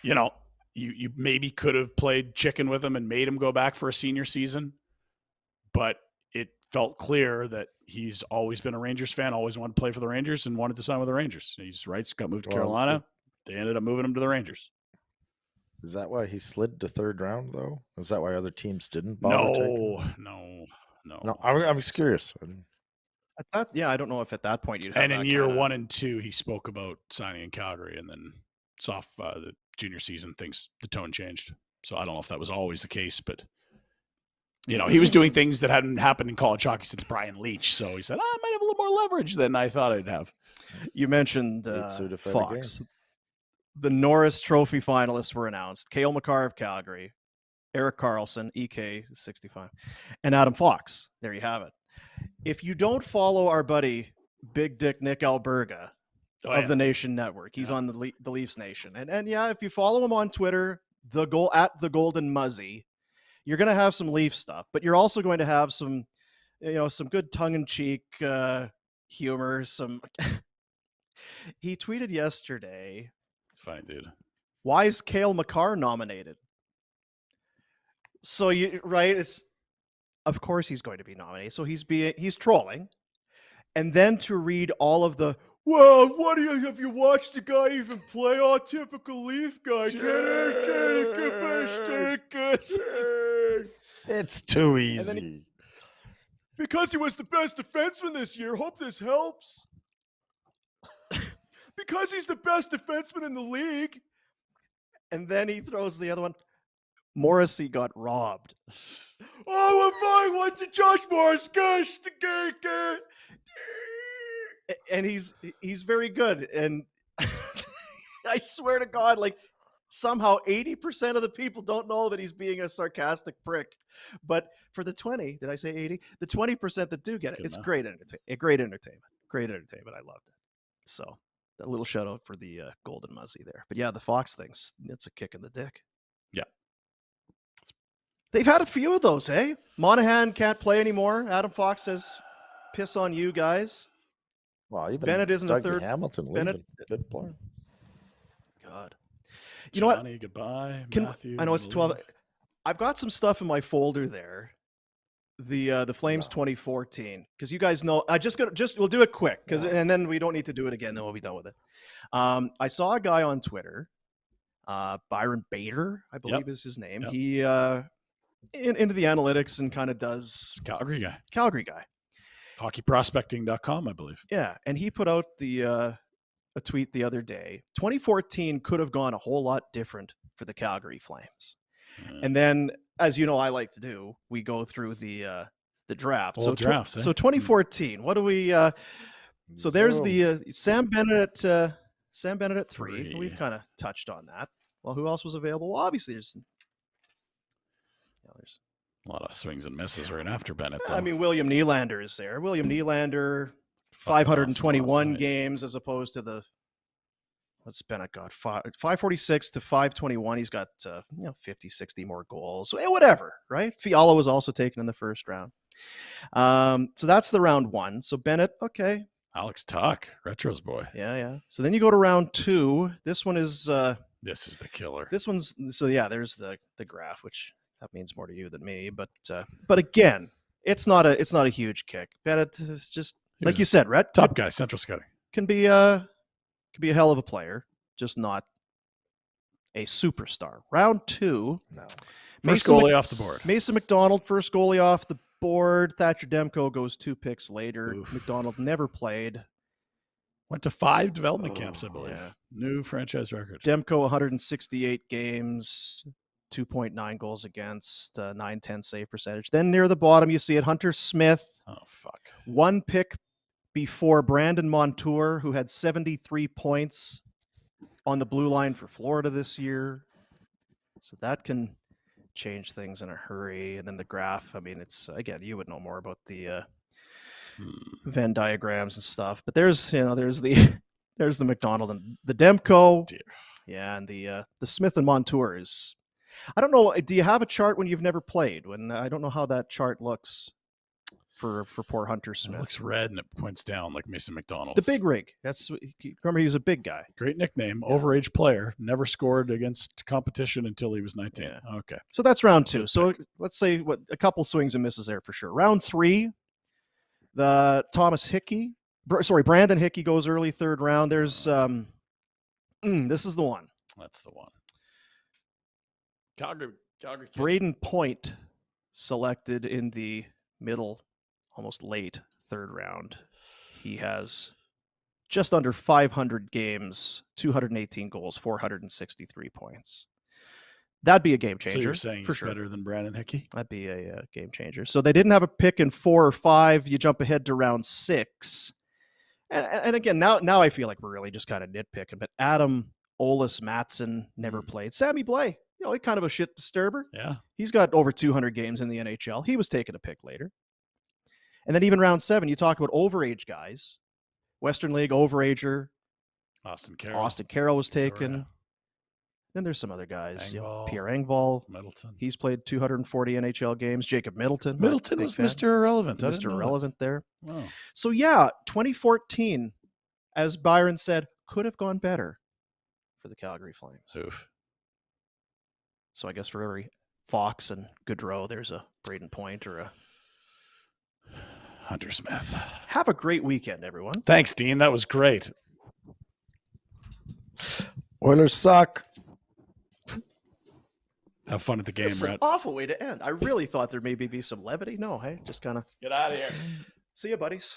you maybe could have played chicken with him and made him go back for a senior season, but it felt clear that he's always been a Rangers fan, always wanted to play for the Rangers and wanted to sign with the Rangers. He's right. Got moved to Carolina. They ended up moving him to the Rangers. Is that why he slid to third round, though? Is that why other teams didn't bother taking him? No. I'm just curious. I don't know if at that point you'd have. And in year 1 and 2, he spoke about signing in Calgary, and then the junior season, the tone changed. So I don't know if that was always the case, but he was doing things that hadn't happened in college hockey since Brian Leach. So he said, I might have a little more leverage than I thought I'd have. You mentioned Fox. The Norris Trophy finalists were announced. Cale Makar of Calgary, Erik Karlsson, EK 65, and Adam Fox. There you have it. If you don't follow our buddy Big Dick Nick Alberga of the Nation Network, he's on the Leafs Nation, and if you follow him on Twitter, at the Golden Muzzy, you're going to have some Leaf stuff, but you're also going to have some good tongue-in-cheek humor. He tweeted yesterday. Fine, dude. Why is Cale Makar nominated? So it's of course he's going to be nominated. So he's trolling, and then to read all of the have you watched the guy even play? Oh, typical Leaf guy. It's too easy. Because he was the best defenseman this year. Hope this helps. Because he's the best defenseman in the league. And then he throws the other one. Morrissey got robbed. Oh, if I went to Josh Morris, gosh, and he's very good. And I swear to God, like somehow 80% of the people don't know that he's being a sarcastic prick. But for the 20, did I say 80? The 20% that do get it, it's great entertainment. Great entertainment. I loved it. So a little shout out for the Golden Muzzy there. But yeah, the Fox thing's, it's a kick in the dick. Yeah. They've had a few of those, hey? Monahan can't play anymore. Adam Fox says, piss on you guys. Well, even Bennett isn't a third. Hamilton, Bennett, good player. God. You know what? Goodbye, Matthew. I know it's 12. I've got some stuff in my folder there. The Flames 2014, because you guys know. We'll do it quick, and then we don't need to do it again. Then we'll be done with it. I saw a guy on Twitter, Byron Bader, I believe is his name. Yep. He into the analytics and kind of does Calgary guy. Hockeyprospecting.com, I believe. Yeah, and he put out a tweet the other day. 2014 could have gone a whole lot different for the Calgary Flames. And then, as you know, I like to do, we go through the draft. So 2014, what do we? So there's the Sam Bennett at 3. We've kind of touched on that. Well, who else was available? Well, obviously there's a lot of swings and misses right after Bennett, though. I mean, William Nylander is there. William Nylander, 521 games as opposed to the what's Bennett got? 546 to 521. He's got 50, 60 more goals. Whatever, right? Fiala was also taken in the first round. So that's the round one. So Bennett, okay. Alex Tuck, Retro's boy. Yeah. So then you go to round two. This one is this is the killer. This one's there's the graph, which that means more to you than me. But again, it's not a huge kick. Bennett is just like you said, Rhett. Top guy, central scouting. Can be a hell of a player, just not a superstar. Round two. No. First goalie off the board. Mason McDonald, first goalie off the board. Thatcher Demko goes 2 picks later. Oof. McDonald never played. Went to 5 development camps, I believe. Yeah. New franchise record. Demko, 168 games, 2.9 goals against, 910 save percentage. Then near the bottom, you see it, Hunter Smith. Oh, fuck. 1 pick before Brandon Montour, who had 73 points on the blue line for Florida this year. So that can change things in a hurry. And then the graph, I mean, it's, again, you would know more about the Venn diagrams and stuff. But there's the McDonald and the Demko. Dear. Yeah, and the Smith and Montour is, I don't know, do you have a chart when you've never played? When I don't know how that chart looks for poor Hunter Smith. It looks red and it points down like Mason McDonald. The big rig. Remember, he was a big guy. Great nickname. Yeah. Overage player. Never scored against competition until he was 19. Yeah. Okay. So that's round two. So let's say a couple swings and misses there for sure. Round three, the Brandon Hickey goes early third round. There's this is the one. That's the one. Calgary. Braden Point selected in the middle, almost late third round. He has just under 500 games, 218 goals, 463 points. That'd be a game changer. So you're saying for he's sure. better than Brandon Hickey? That'd be a game changer. So they didn't have a pick in 4 or 5. You jump ahead to round 6. And again, now I feel like we're really just kind of nitpicking, but Adam Olis Matson never played. Sammy Blais, he kind of a shit disturber. Yeah. He's got over 200 games in the NHL. He was taking a pick later. And then even round 7, you talk about overage guys. Western League overager. Austin Carroll was taken. Then there's some other guys. Pierre Engvall. Middleton. He's played 240 NHL games. Jacob Middleton. Middleton was Mr. Irrelevant. Mr. Irrelevant there. Oh. So, 2014, as Byron said, could have gone better for the Calgary Flames. Oof. So I guess for every Fox and Gaudreau, there's a Braden Point or a Hunter Smith. Have a great weekend, everyone. Thanks, Dean. That was great. Oilers suck. Have fun at the game, This is an Rhett. awful way to end. I really thought there maybe be some levity. No, hey, just kind of get out of here. See you, buddies.